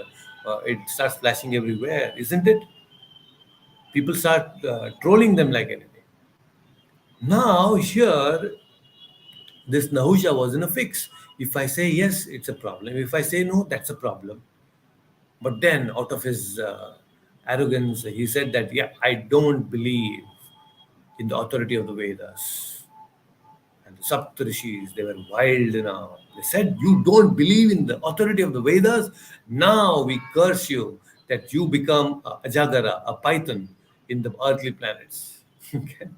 it starts flashing everywhere, isn't it? People start trolling them like anything. Now here, this Nahusha was in a fix. If I say yes, it's a problem. If I say no, that's a problem. But then, out of his arrogance, he said that, yeah, I don't believe in the authority of the Vedas. And the Saptarishis, they were wild now. They said, you don't believe in the authority of the Vedas? Now we curse you that you become a Ajagara, a python in the earthly planets. Okay.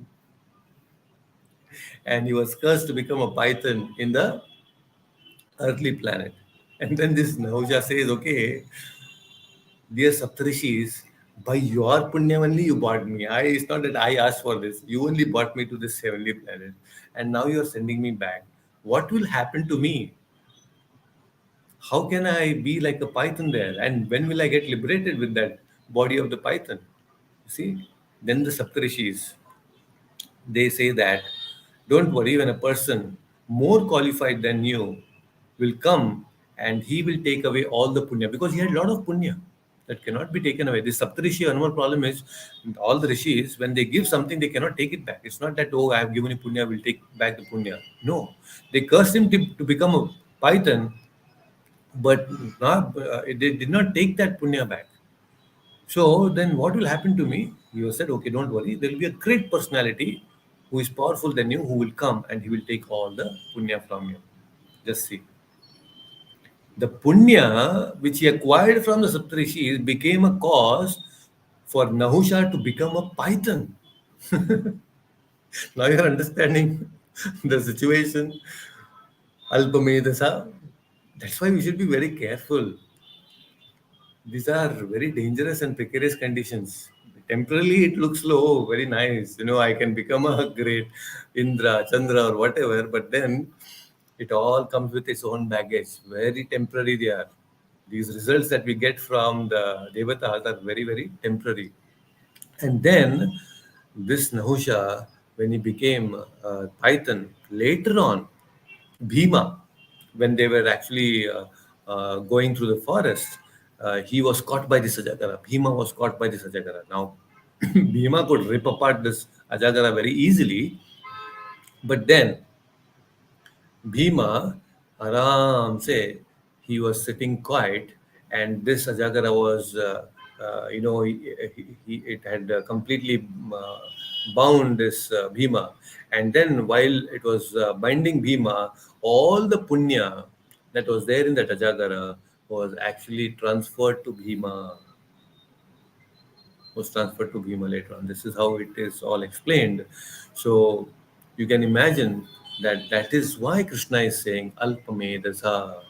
And he was cursed to become a python in the earthly planet. And then this Nahusha says, okay, dear Saptarishis, by your punya only you brought me. It's not that I asked for this. You only brought me to this heavenly planet. And now you're sending me back. What will happen to me? How can I be like a python there? And when will I get liberated with that body of the python? See? Then the Saptarishis, they say that don't worry, when a person more qualified than you will come and he will take away all the punya because he had a lot of punya that cannot be taken away. This Saptarishi, one more problem is all the rishis, when they give something, they cannot take it back. It's not that, oh, I have given you punya, will take back the punya. No, they cursed him to become a python, but not, they did not take that punya back. So then what will happen to me? You said, okay, don't worry. There will be a great personality who is powerful than you who will come and he will take all the punya from you. Just see. The punya which he acquired from the Saptarishis became a cause for Nahusha to become a python. Now you're understanding the situation. Alpamedasa. That's why we should be very careful. These are very dangerous and precarious conditions. Temporarily, it looks low, very nice. I can become a great Indra, Chandra, or whatever, but then it all comes with its own baggage. Very temporary they are. These results that we get from the Devatas are very, very temporary. And then this Nahusha, when he became Python, later on, Bhima, when they were actually going through the forest, he was caught by this Ajagara. Bhima was caught by this Ajagara. Now, Bhima could rip apart this Ajagara very easily, but then Bhima, Aram say, he was sitting quiet, and this Ajagara was, it had completely bound this Bhima. And then while it was binding Bhima, all the punya that was there in that Ajagara was actually transferred to Bhima. Was transferred to Bhima later on. This is how it is all explained. So you can imagine that that is why Krishna is saying Alpamedasa.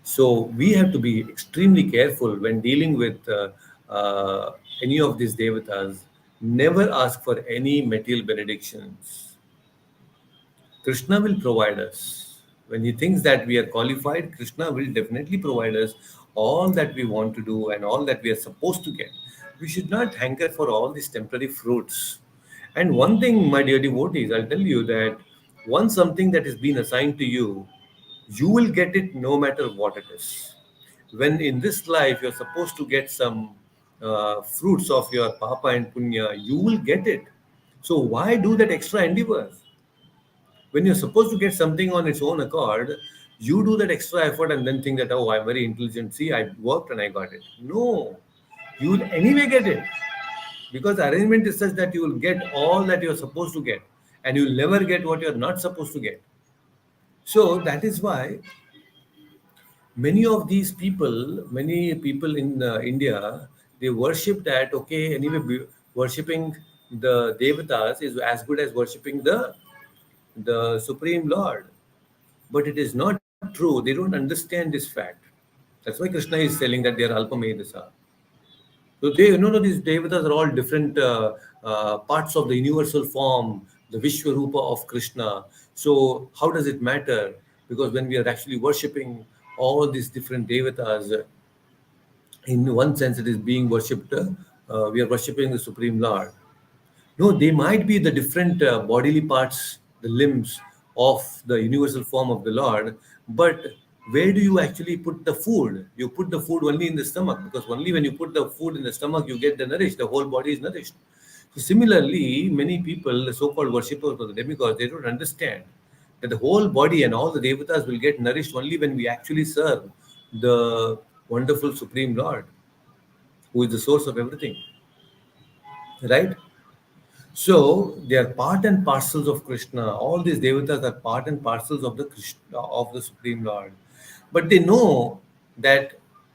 So we have to be extremely careful when dealing with any of these devatas. Never ask for any material benedictions. Krishna will provide us. When he thinks that we are qualified, Krishna will definitely provide us all that we want to do and all that we are supposed to get. We should not hanker for all these temporary fruits. And one thing, my dear devotees, I'll tell you that once something that has been assigned to you, you will get it no matter what it is. When in this life you're supposed to get some fruits of your papa and punya, you will get it. So why do that extra endeavor? When you're supposed to get something on its own accord, you do that extra effort and then think that, oh, I'm very intelligent. See, I worked and I got it. No, you will anyway get it, because the arrangement is such that you will get all that you're supposed to get, and you'll never get what you're not supposed to get. So that is why many people in India, they worship that. Okay, anyway, worshipping the devatas is as good as worshipping the supreme Lord. But it is not true. They don't understand this fact. That's why Krishna is telling that they are Alpamedasa. So they, no, no, these devatas are all different parts of the universal form, the Vishwarupa of Krishna. So how does it matter? Because when we are actually worshipping all these different devatas, in one sense, it is being worshipped. We are worshipping the Supreme Lord. No, they might be the different bodily parts, the limbs of the universal form of the Lord, but where do you actually put the food? You put the food only in the stomach, because only when you put the food in the stomach, you get the nourished, the whole body is nourished. So, similarly, many people, the so called worshippers of the demigods, they don't understand that the whole body and all the devatas will get nourished only when we actually serve the wonderful Supreme Lord, who is the source of everything, right? So they are part and parcels of Krishna. All these devatas are part and parcels of the Krishna, of the Supreme Lord. But they know that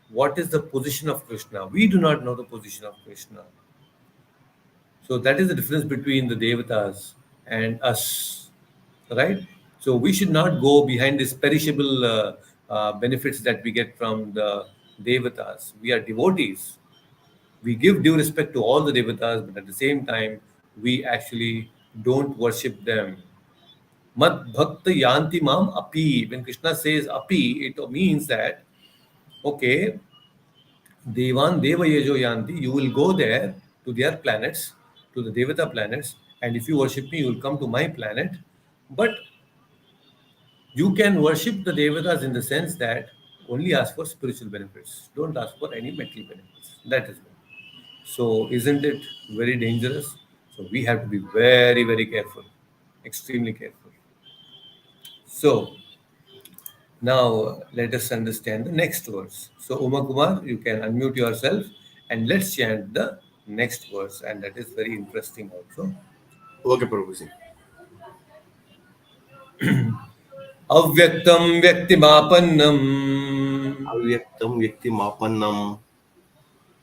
what is the position of Krishna. We do not know the position of Krishna. So that is the difference between the devatas and us, right? So we should not go behind these perishable benefits that we get from the devatas. We are devotees. We give due respect to all the devatas, but at the same time, we actually don't worship them. Mad bhakta yanti mam api. When Krishna says api, it means that, okay, devan deva yejo yanti, you will go there to their planets, to the devata planets, and if you worship me, you will come to my planet. But you can worship the devatas in the sense that only ask for spiritual benefits. Don't ask for any material benefits. That is all. So, isn't it very dangerous? So, we have to be very, very careful, extremely careful. So, now let us understand the next verse. So, Uma Kumar, you can unmute yourself and let's chant the next verse, and that is very interesting also. Okay, Prabhuji. Avyaktam vyaktimapannam Avyaktam vyaktimapannam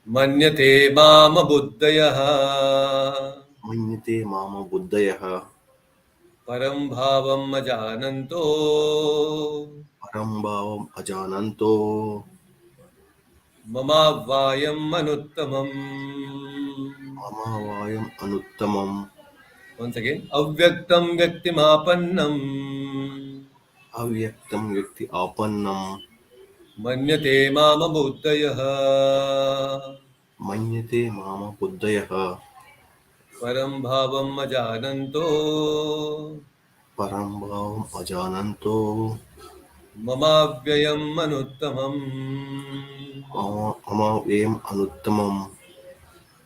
manyate mama buddhayaha manyate mama buddhayaha param bhavam ajananto param bhavam ajananto mamavyayam manuttamam. mama vayam anuttamam Once again, avyaktam vyaktimapannam avyaktam vyakti apannam manyate mama buddhayaha manyate mama buddhayaha param bhavam ajananto param bhavam ajananto mamavyayam manuttamam. mama vayam anuttamam.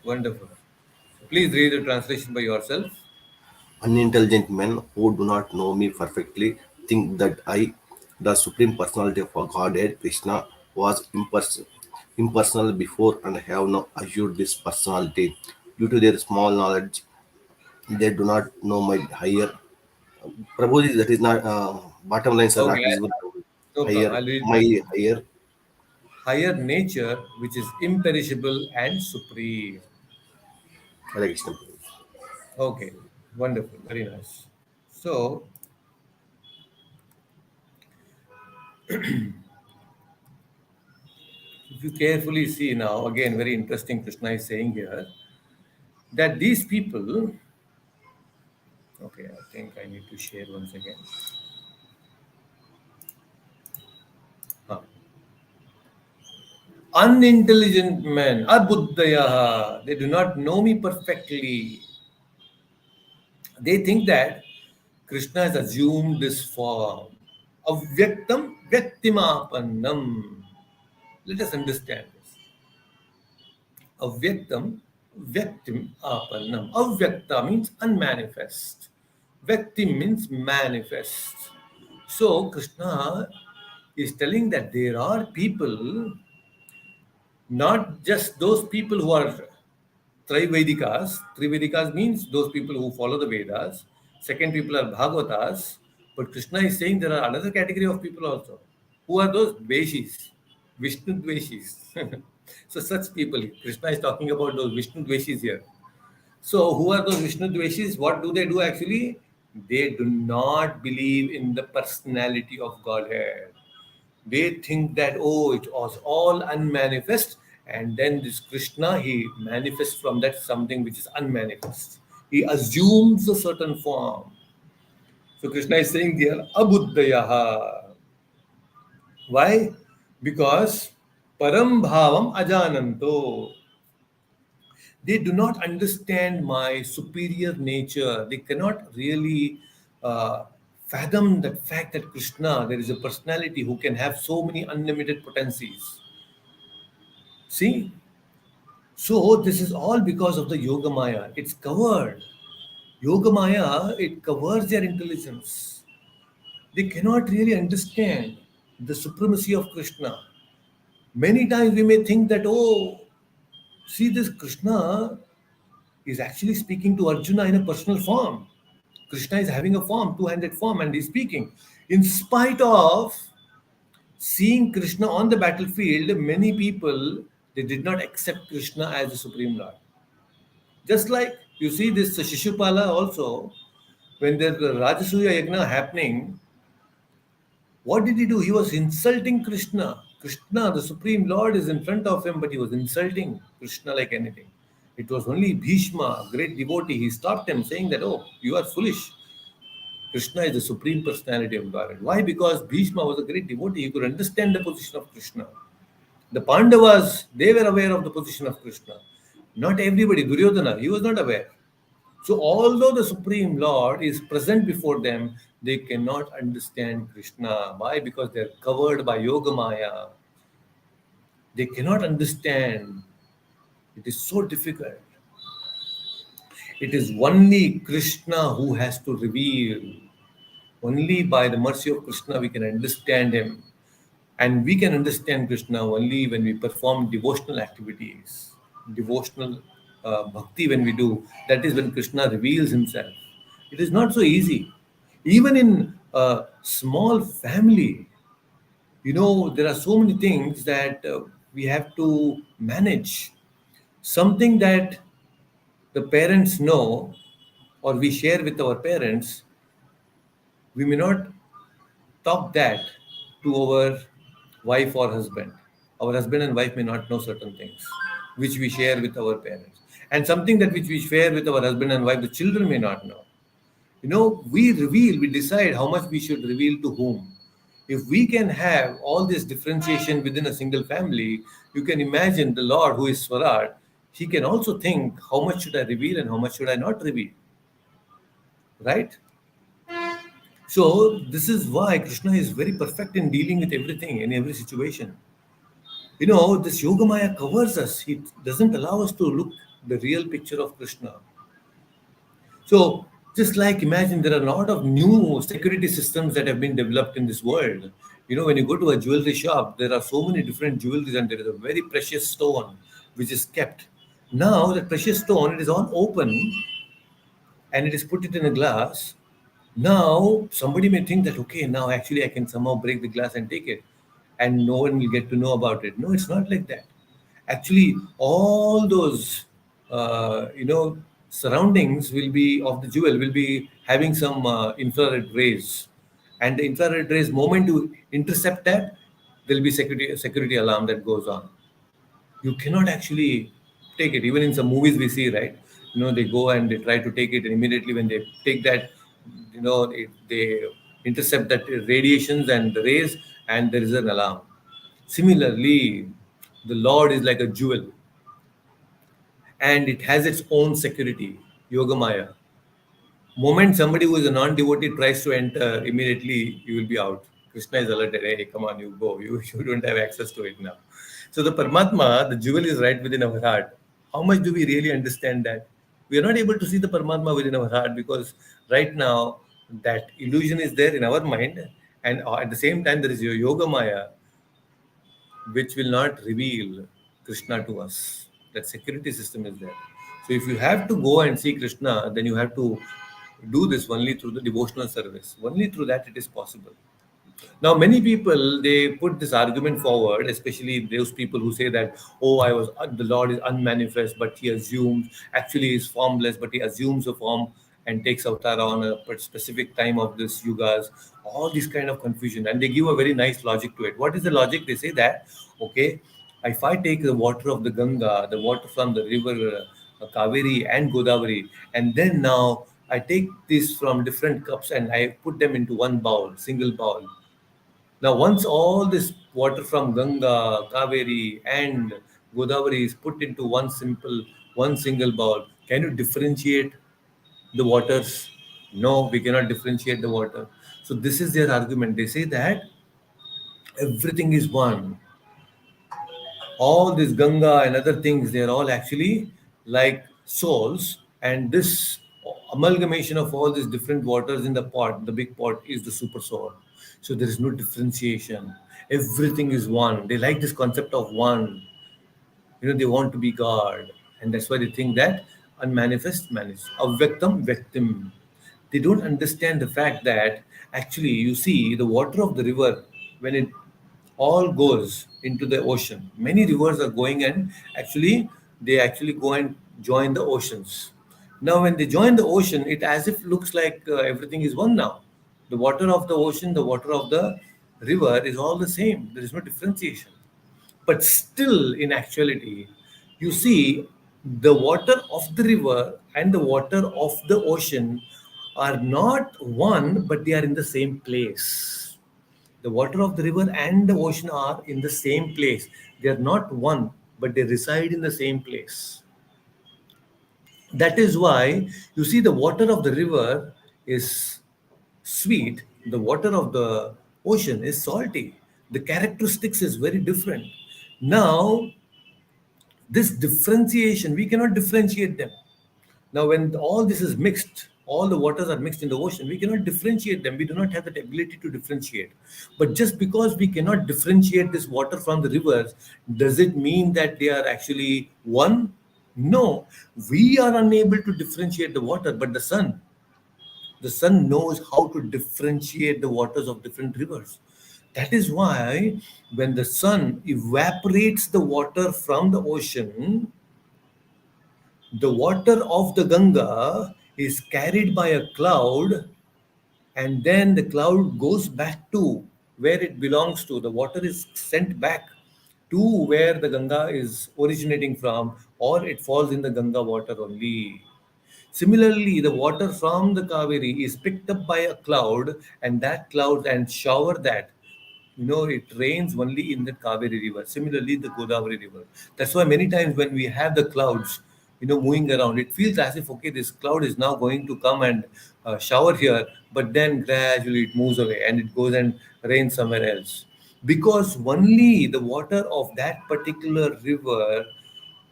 Wonderful. Please read the translation by yourself. Unintelligent men who do not know me perfectly think that I, the Supreme Personality of Godhead, Krishna, was impersonal before and have now assured this personality. Due to their small knowledge, they do not know my higher. Prabhuji, that is not, bottom lines are Okay, not visible. no problem. Higher, I'll read my back. higher. Higher nature, which is imperishable and supreme. Hare Krishna. Okay, wonderful, very nice. So, if you carefully see now, again, very interesting, Krishna is saying here that these people, okay, I think I need to share once again. Huh. Unintelligent men, abuddhayaha, they do not know me perfectly. They think that Krishna has assumed this form. Avyaktam vyaktimapannam. Let us understand this. Avyaktam, Vyaktim, Apannam. Avyakta means unmanifest. Vyaktim means manifest. So Krishna is telling that there are people, not just those people who are Trivedikas. Trivedikas means those people who follow the Vedas. Second people are Bhagavatas. But Krishna is saying there are another category of people also. Who are those? Dveshis. Vishnu Dveshis. So such people. Krishna is talking about those Vishnu Dveshis here. So who are those Vishnu Dveshis? What do they do actually? They do not believe in the personality of Godhead. They think that, oh, it was all unmanifest, and then this Krishna, he manifests from that something which is unmanifest. He assumes a certain form. So Krishna is saying there, abuddhayaha. Why? Because param bhavam ajananto. They do not understand my superior nature. They cannot really fathom the fact that Krishna, there is a personality who can have so many unlimited potencies. See? So this is all because of the Yoga Maya. It's covered. Yoga Maya, it covers their intelligence. They cannot really understand the supremacy of Krishna. Many times we may think that, oh, see, this Krishna is actually speaking to Arjuna in a personal form. Krishna is having a form, two-handed form, and he's speaking. In spite of seeing Krishna on the battlefield, many people, they did not accept Krishna as the Supreme Lord. Just like you see this Shishupala also, when there's the Rajasuya Yagna happening, what did he do? He was insulting Krishna. Krishna, the Supreme Lord, is in front of him, but he was insulting Krishna like anything. It was only Bhishma, a great devotee. He stopped him, saying that, oh, you are foolish. Krishna is the Supreme Personality of Godhead. Why? Because Bhishma was a great devotee. He could understand the position of Krishna. The Pandavas, they were aware of the position of Krishna. Not everybody. Duryodhana, he was not aware. So, although the Supreme Lord is present before them, they cannot understand Krishna. Why? Because they are covered by Yoga Maya. They cannot understand. It is so difficult. It is only Krishna who has to reveal. Only by the mercy of Krishna we can understand him. And we can understand Krishna only when we perform devotional activities, devotional bhakti when we do. That is when Krishna reveals himself. It is not so easy. Even in a small family, there are so many things that we have to manage. Something that the parents know or we share with our parents, we may not talk that to our wife or husband. Our husband and wife may not know certain things which we share with our parents. And something that which we share with our husband and wife, the children may not know. We decide how much we should reveal to whom. If we can have all this differentiation within a single family, you can imagine the Lord who is Swaraj, he can also think how much should I reveal and how much should I not reveal. Right? So this is why Krishna is very perfect in dealing with everything in every situation. This Yoga Maya covers us. It doesn't allow us to look the real picture of Krishna. So just like imagine there are a lot of new security systems that have been developed in this world. When you go to a jewelry shop, there are so many different jewelries and there is a very precious stone which is kept. Now that precious stone, it is all open and it is put it in a glass. Now somebody may think that okay, now actually I can somehow break the glass and take it, and no one will get to know about it. No, it's not like that. Actually, all those surroundings will be of the jewel will be having some infrared rays, and the infrared rays moment you intercept that, there will be security alarm that goes on. You cannot actually take it. Even in some movies we see, right? They go and they try to take it, and immediately when they take that, they intercept that radiations and the rays, and there is an alarm. Similarly, the Lord is like a jewel, and it has its own security, Yoga Maya. Moment somebody who is a non-devotee tries to enter, immediately you will be out. Krishna is alerted. Hey, come on, you go. You don't have access to it now. So the Paramatma, the jewel is right within our heart. How much do we really understand that? We are not able to see the Paramatma within our heart because right now that illusion is there in our mind, and at the same time there is your Yoga Maya which will not reveal Krishna to us. That security system is there. So if you have to go and see Krishna, then you have to do this only through the devotional service. Only through that it is possible. Now, many people they put this argument forward, especially those people who say that, oh, the Lord is unmanifest, but he assumes actually he is formless, but he assumes a form and takes avatar on a specific time of this yugas. All this kind of confusion, and they give a very nice logic to it. What is the logic? They say that, okay, if I take the water of the Ganga, the water from the river Kaveri and Godavari, and then now I take this from different cups and I put them into one bowl, single bowl. Now, once all this water from Ganga, Kaveri, and Godavari is put into one single bowl, can you differentiate the waters? No, we cannot differentiate the water. So this is their argument. They say that everything is one. All this Ganga and other things, they are all actually like souls, and this amalgamation of all these different waters in the pot, the big pot, is the super soul. So there is no differentiation. Everything is one. They like this concept of one. They want to be God, and that's why they think that unmanifest manifest, avyaktam vyaktim. They don't understand the fact that actually, you see, the water of the river, when it all goes into the ocean, many rivers are going, and actually they actually go and join the oceans. Now when they join the ocean, it as if looks like everything is one now. The water of the ocean, the water of the river is all the same. There is no differentiation. But still, in actuality, you see, the water of the river and the water of the ocean are not one, but they are in the same place. The water of the river and the ocean are in the same place. They are not one, but they reside in the same place. That is why you see the water of the river is sweet, the water of the ocean is salty. The characteristics is very different. Now, this differentiation, we cannot differentiate them. Now, when all this is mixed, all the waters are mixed in the ocean, we cannot differentiate them. We do not have that ability to differentiate. But just because we cannot differentiate this water from the rivers, does it mean that they are actually one? No, we are unable to differentiate the water, but the sun knows how to differentiate the waters of different rivers. That is why when the sun evaporates the water from the ocean, the water of the Ganga is carried by a cloud, and then the cloud goes back to where it belongs to. The water is sent back to where the Ganga is originating from, or it falls in the Ganga water only. Similarly, the water from the Kaveri is picked up by a cloud, and that cloud and shower that. It rains only in the Kaveri river. Similarly, the Godavari river. That's why many times when we have the clouds, moving around, it feels as if, okay, this cloud is now going to come and shower here, but then gradually it moves away and it goes and rains somewhere else. Because only the water of that particular river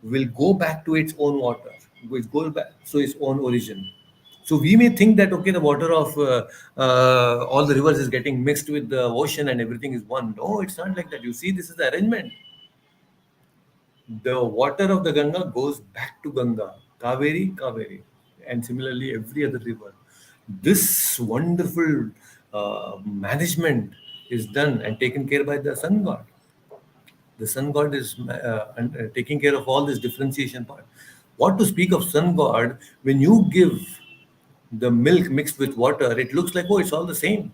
will go back to its own water, which goes back to its own origin. So we may think that, okay, the water of all the rivers is getting mixed with the ocean and everything is one. No, it's not like that. You see, this is the arrangement. The water of the Ganga goes back to Ganga, Kaveri, Kaveri, and similarly every other river. This wonderful management is done and taken care by the sun god. The sun god is taking care of all this differentiation part. What to speak of sun god when you give the milk mixed with water? It looks like, oh, it's all the same.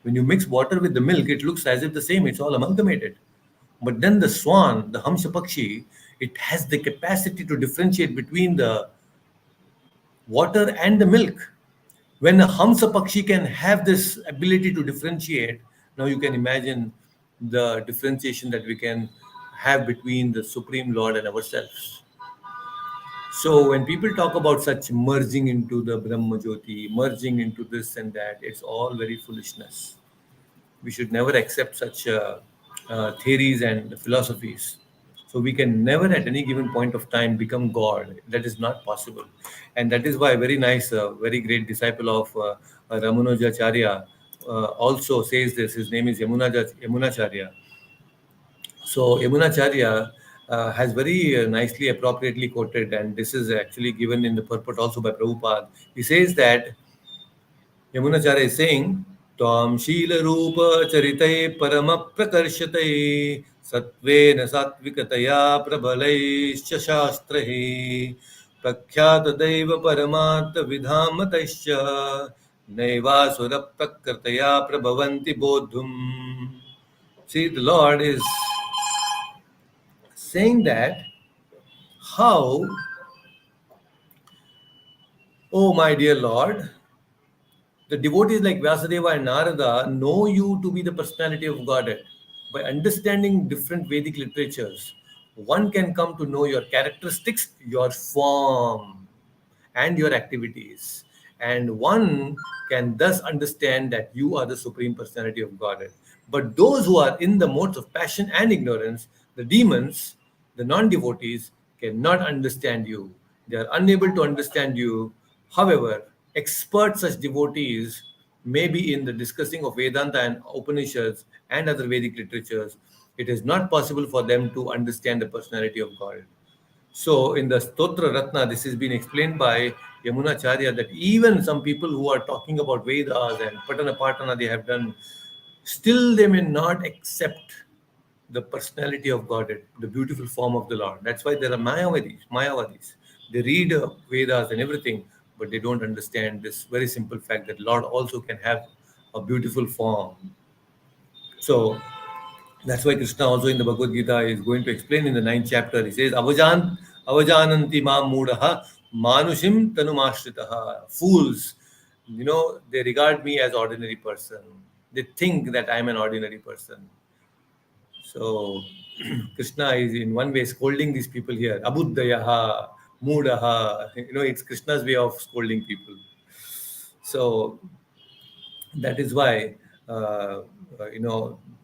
When you mix water with the milk, it looks as if the same. It's all amalgamated. But then the swan, the Hamsa Pakshi, it has the capacity to differentiate between the water and the milk. When a Hamsa Pakshi can have this ability to differentiate, now you can imagine the differentiation that we can have between the Supreme Lord and ourselves. So when people talk about such merging into the Brahma Jyoti, merging into this and that, it's all very foolishness. We should never accept such theories and philosophies. So we can never at any given point of time become God. That is not possible. And that is why very nice, very great disciple of Ramanujacharya also says this. His name is Yamunacharya. So Yamunacharya has very nicely, appropriately quoted, and this is actually given in the purport also by Prabhupada. He says that Yamunacharya is saying, Tvam Shila Rupa Charite Parama Prakarshate Satvena Satvikataya Prabalaischa Shastrahi Prakhyata Deva Paramata Vidhamatascha Naivasura Prakartaya Prabhavanti Bodhum. See, the Lord is saying that how, oh my dear Lord, the devotees like Vyasadeva and Narada know you to be the personality of Godhead. By understanding different Vedic literatures, one can come to know your characteristics, your form, and your activities. And one can thus understand that you are the Supreme Personality of Godhead. But those who are in the modes of passion and ignorance, the demons, the non devotees, cannot understand you. They are unable to understand you. However, expert such devotees may be in the discussing of Vedanta and Upanishads and other Vedic literatures. It is not possible for them to understand the personality of God. So, in the Stotra Ratna, this has been explained by Yamunacharya that even some people who are talking about Vedas and Patana Patana they have done, still they may not accept the personality of Godhead, the beautiful form of the Lord. That's why there are Mayavadis. They read Vedas and everything, but they don't understand this very simple fact that Lord also can have a beautiful form. So that's why Krishna also in the Bhagavad Gita is going to explain in the ninth chapter. He says, Avajananti mam mudaha manushim tanumashtritaha. Fools, they regard me as ordinary person. They think that I am an ordinary person. So Krishna is in one way scolding these people here. Abuddhayaha, Mudaha. It's Krishna's way of scolding people. So that is why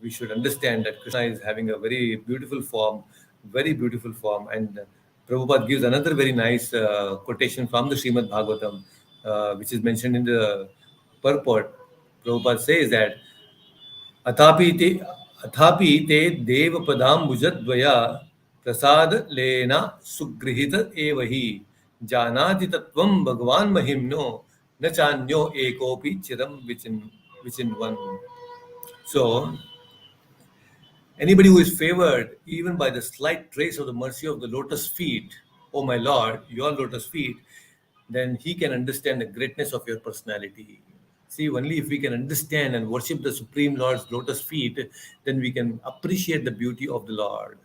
we should understand that Krishna is having a very beautiful form. And Prabhupada gives another very nice quotation from the Srimad Bhagavatam, which is mentioned in the purport. Prabhupada says that अथापि ते अथापि ते देवपदाम्बुजद्वया प्रसादलेन सुगृहीत एव हि जानाति तत्त्वं भगवान् महिम्नो न चान्यो एकोऽपि चिरं विचिन्वन्. So anybody who is favored even by the slight trace of the mercy of the lotus feet, oh my Lord, your lotus feet, then he can understand the greatness of your personality. See, only if we can understand and worship the Supreme Lord's lotus feet, then we can appreciate the beauty of the Lord.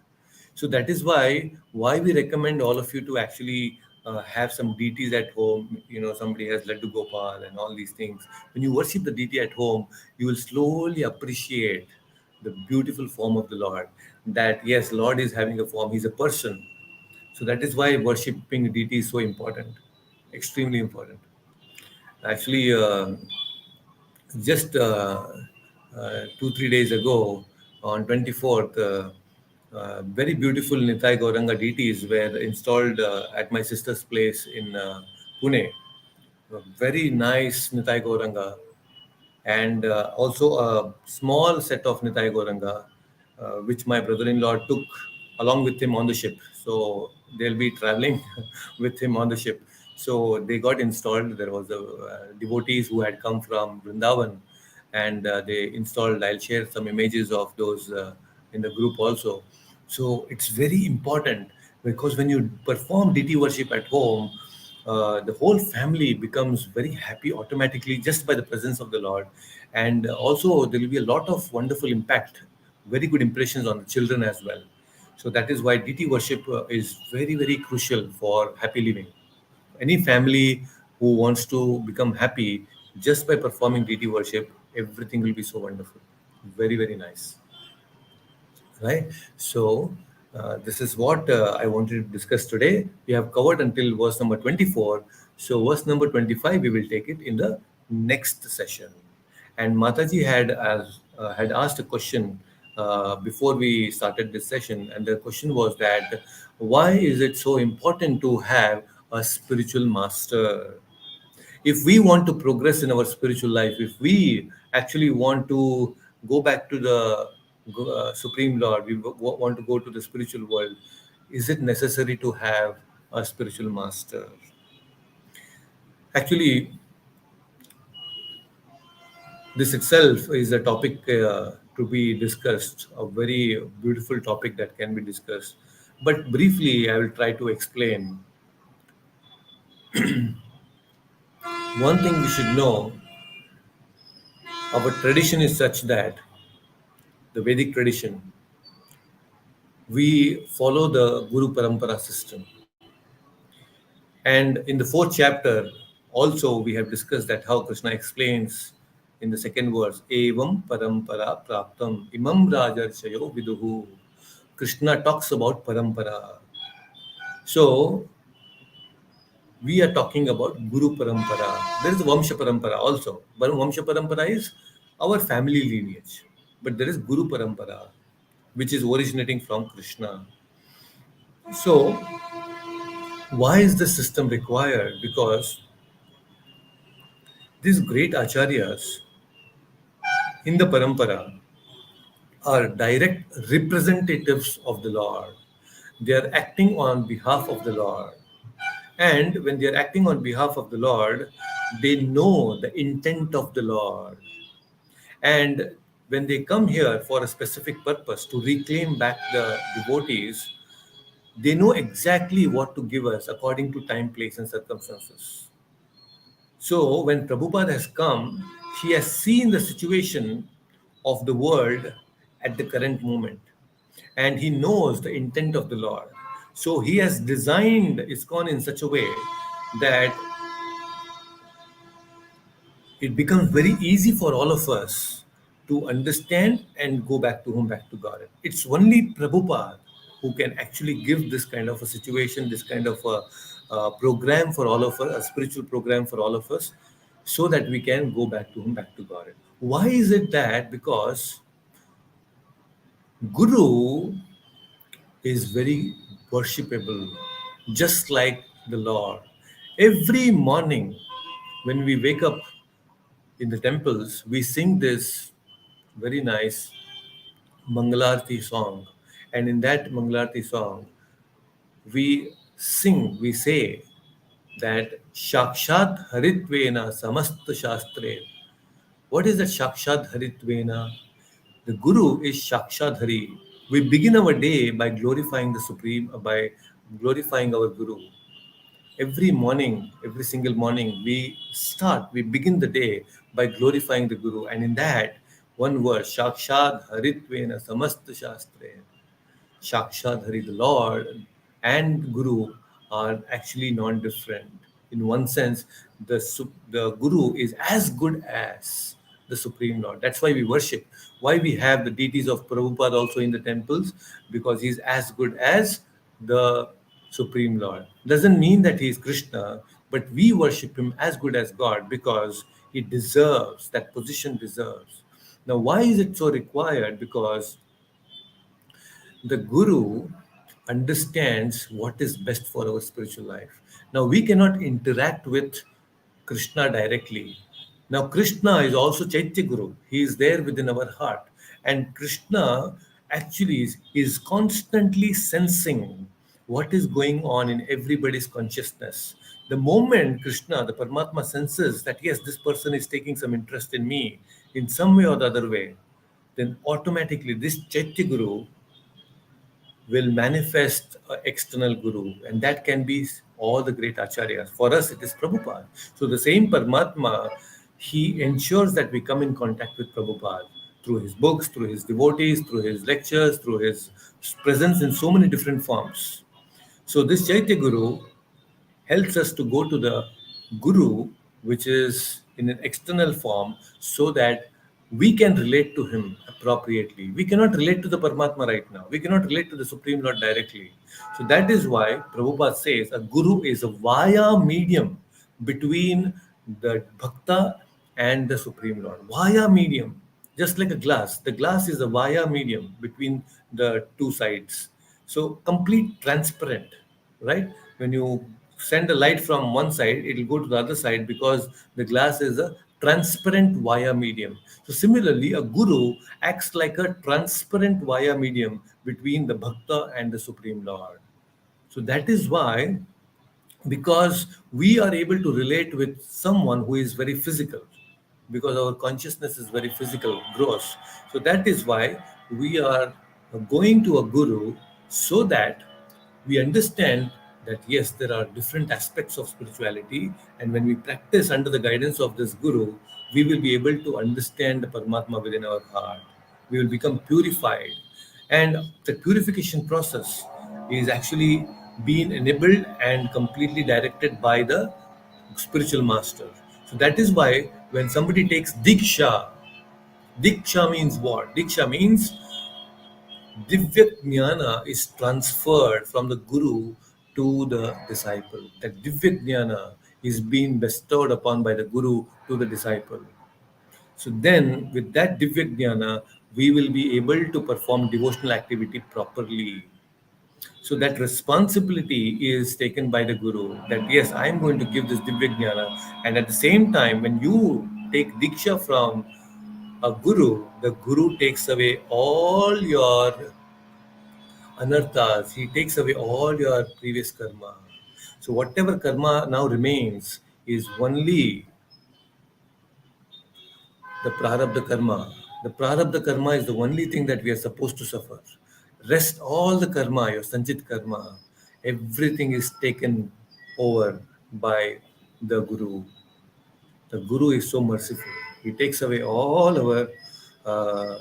So that is why we recommend all of you to actually have some deities at home. Somebody has Laddu Gopal and all these things. When you worship the deity at home, you will slowly appreciate the beautiful form of the Lord. That yes, Lord is having a form; He's a person. So that is why worshiping deity is so important, extremely important. Actually, just 2-3 days ago, on 24th, very beautiful Nitai Gauranga deities were installed at my sister's place in Pune. A very nice Nitai Gauranga, and also a small set of Nitai Gauranga, which my brother-in-law took along with him on the ship. So they'll be traveling with him on the ship. So they got installed. There was devotees who had come from Vrindavan, and they installed. I'll share some images of those in the group also. So it's very important because when you perform deity worship at home, the whole family becomes very happy automatically just by the presence of the Lord. And also, there will be a lot of wonderful impact, very good impressions on the children as well. So, that is why deity worship is very, very crucial for happy living. Any family who wants to become happy just by performing deity worship, everything will be so wonderful. Very, very nice, right? So this is what I wanted to discuss today. We have covered until verse number 24. So verse number 25 we will take it in the next session. And Mataji had asked a question before we started this session, and the question was that why is it so important to have a spiritual master? If we want to progress in our spiritual life, if we actually want to go back to the Supreme Lord, we want to go to the spiritual world, is it necessary to have a spiritual master? Actually, this itself is a topic to be discussed, a very beautiful topic that can be discussed. But briefly, I will try to explain. One thing we should know, our tradition is such that the Vedic tradition, we follow the Guru Parampara system. And in the fourth chapter, also we have discussed that how Krishna explains in the second verse, Evam Parampara Praptam Imam Rajarchayo Viduhu. Krishna talks about Parampara. So we are talking about Guru Parampara. There is Vamsha Parampara also. But Vamsha Parampara is our family lineage. But there is Guru Parampara, which is originating from Krishna. So why is this system required? Because these great acharyas in the parampara are direct representatives of the Lord. They are acting on behalf of the Lord. And when they are acting on behalf of the Lord, they know the intent of the Lord. And when they come here for a specific purpose to reclaim back the devotees, they know exactly what to give us according to time, place, and circumstances. So when Prabhupada has come, he has seen the situation of the world at the current moment, and he knows the intent of the Lord. So he has designed ISKCON in such a way that it becomes very easy for all of us to understand and go back to back to God. It's only Prabhupada who can actually give this kind of a situation, this kind of a program for all of us, a spiritual program for all of us, so that we can go back to back to God. Why is it that? Because Guru is very worshipable, just like the Lord. Every morning when we wake up in the temples, we sing this very nice Mangalarti song. And in that Mangalarti song, we say that Shakshat Haritvena Samasta Shastre. What is that Shakshat Haritvena? The Guru is Shakshadhari. We begin our day by glorifying the Supreme, by glorifying our Guru. Every morning, every single morning, we begin the day by glorifying the Guru. And in that, one word, Shakshad Haritvena Samasta Shastre. Shakshadhari, the Lord, and Guru are actually non-different. In one sense, the Guru is as good as the Supreme Lord. That's why we worship. Why we have the deities of Prabhupada also in the temples? Because he's as good as the Supreme Lord. Doesn't mean that he is Krishna, but we worship him as good as God because he deserves, that position deserves. Now, why is it so required? Because the guru understands what is best for our spiritual life. Now, we cannot interact with Krishna directly. Now, Krishna is also Chaitya Guru. He is there within our heart. And Krishna actually is constantly sensing what is going on in everybody's consciousness. The moment Krishna, the Paramatma, senses that yes, this person is taking some interest in me in some way or the other way, then automatically this Chaitya Guru will manifest an external guru, and that can be all the great acharyas. For us, it is Prabhupada. So the same Paramatma, he ensures that we come in contact with Prabhupada through his books, through his devotees, through his lectures, through his presence in so many different forms. So this Chaitya Guru helps us to go to the Guru, which is in an external form, so that we can relate to him appropriately. We cannot relate to the Paramatma right now. We cannot relate to the Supreme Lord directly. So that is why Prabhupada says a Guru is a via medium between the Bhakta and the Supreme Lord. Via medium. just like a glass. The glass is a via medium between the two sides. So complete transparent, right? When you send a light from one side, it will go to the other side because the glass is a transparent via medium. So similarly, a guru acts like a transparent via medium between the bhakta and the Supreme Lord. So that is why, because we are able to relate with someone who is very physical, because our consciousness is very physical, gross. So that is why we are going to a guru, so that we understand that yes, there are different aspects of spirituality, and when we practice under the guidance of this guru, we will be able to understand the Paramatma within our heart. We will become purified, and the purification process is actually being enabled and completely directed by the spiritual master. So that is why when somebody takes diksha, diksha means what? Diksha means Divya Jnana is transferred from the Guru to the disciple. That Divya Jnana is being bestowed upon by the Guru to the disciple. So then, with that Divya Jnana, we will be able to perform devotional activity properly. So that responsibility is taken by the Guru, that yes, I am going to give this Divya Jnana. And at the same time, when you take Diksha from a Guru, the Guru takes away all your anarthas. He takes away all your previous karma. So whatever karma now remains is only the prarabdha karma. The prarabdha karma is the only thing that we are supposed to suffer. Rest all the karma, your sanchit karma, everything is taken over by the Guru. The Guru is so merciful. He takes away all our uh,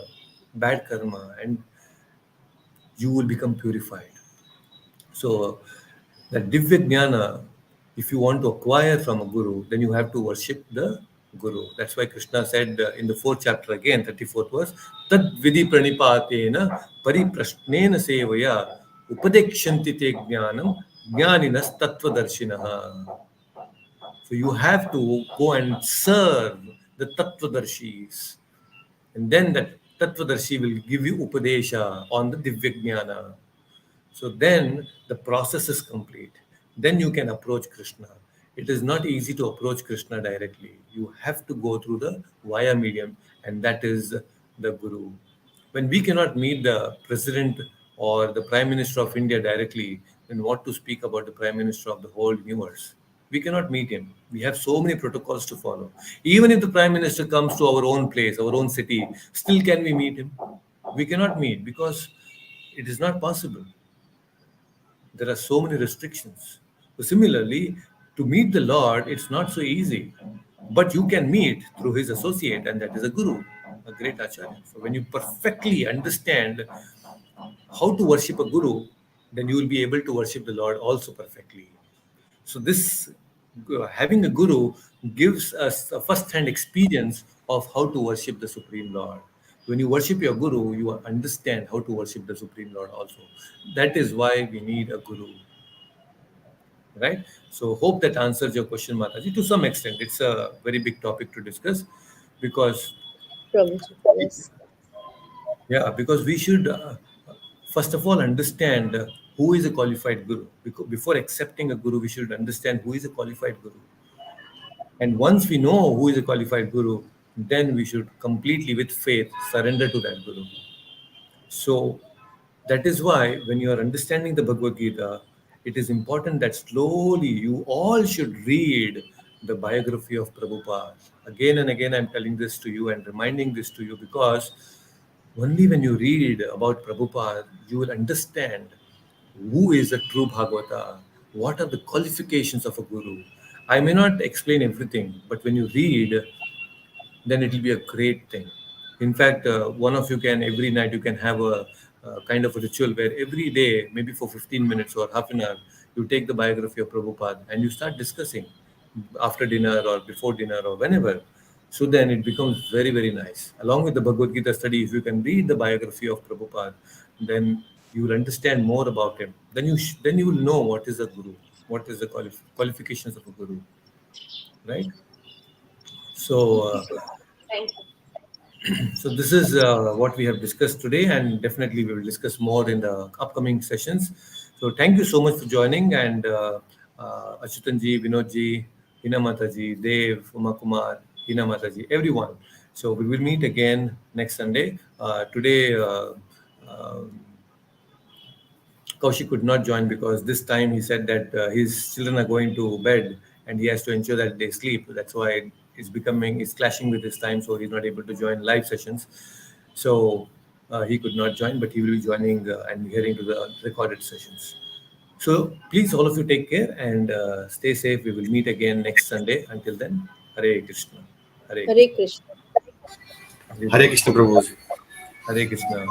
bad karma, and you will become purified. So, the Divya Jnana, if you want to acquire from a Guru, then you have to worship the Guru. That's why Krishna said in the fourth chapter again, 34th verse, Tad Vidhi Pranipatena Pariprashnena Sevaya Upadekshanti Te Jnanam Jnaninas Tattvadarshinaha. So you have to go and serve the Tattvadarshis, and then that Tattvadarshi will give you Upadesha on the Divya Jnana. So then the process is complete. Then you can approach Krishna. It is not easy to approach Krishna directly. You have to go through the via medium, and that is the Guru. When we cannot meet the President or the Prime Minister of India directly, then what to speak about the Prime Minister of the whole universe? We cannot meet him. We have so many protocols to follow. Even if the Prime Minister comes to our own place, our own city, still can we meet him? We cannot meet because it is not possible. There are so many restrictions. So similarly, to meet the Lord, it's not so easy. But you can meet through his associate, and that is a guru, a great acharya. So when you perfectly understand how to worship a guru, then you will be able to worship the Lord also perfectly. So this having a guru gives us a first-hand experience of how to worship the Supreme Lord. When you worship your guru, you understand how to worship the Supreme Lord also. That is why we need a guru, right? So hope that answers your question, Mataji. To some extent, it's a very big topic to discuss, because Prabhuji. Yes. yeah, because we should first of all understand who is a qualified guru. Because before accepting a guru, we should understand who is a qualified guru. And once we know who is a qualified guru, then we should completely, with faith, surrender to that guru. So that is why when you are understanding the Bhagavad Gita, it is important that slowly you all should read the biography of Prabhupada. Again and again, I'm telling this to you and reminding this to you, because only when you read about Prabhupada, you will understand who is a true Bhagavata, what are the qualifications of a guru. I may not explain everything, but when you read, then it will be a great thing. In fact, one of you can, every night you can have a kind of a ritual where every day, maybe for 15 minutes or half an hour, you take the biography of Prabhupada and you start discussing after dinner or before dinner or whenever. So then it becomes very, very nice. Along with the Bhagavad Gita study, if you can read the biography of Prabhupada, then you will understand more about him. Then you will know what is a guru, what is the qualifications of a guru, right? So Thank you. So this is what we have discussed today, and definitely we will discuss more in the upcoming sessions. So thank you so much for joining, and Achutanji, Vinodji, Hina Mataji, Dev, Uma Kumar, Hina Mataji, everyone. So we will meet again next Sunday. Today, uh, Kaushik could not join because this time he said that his children are going to bed and he has to ensure that they sleep. That's why it's clashing with his time, so he's not able to join live sessions. So he could not join, but he will be joining and hearing to the recorded sessions. So please, all of you, take care and stay safe. We will meet again next Sunday. Until then, Hare Krishna, Hare Hare Krishna, Krishna. Hare Hare Krishna Prabhu. Hare Krishna.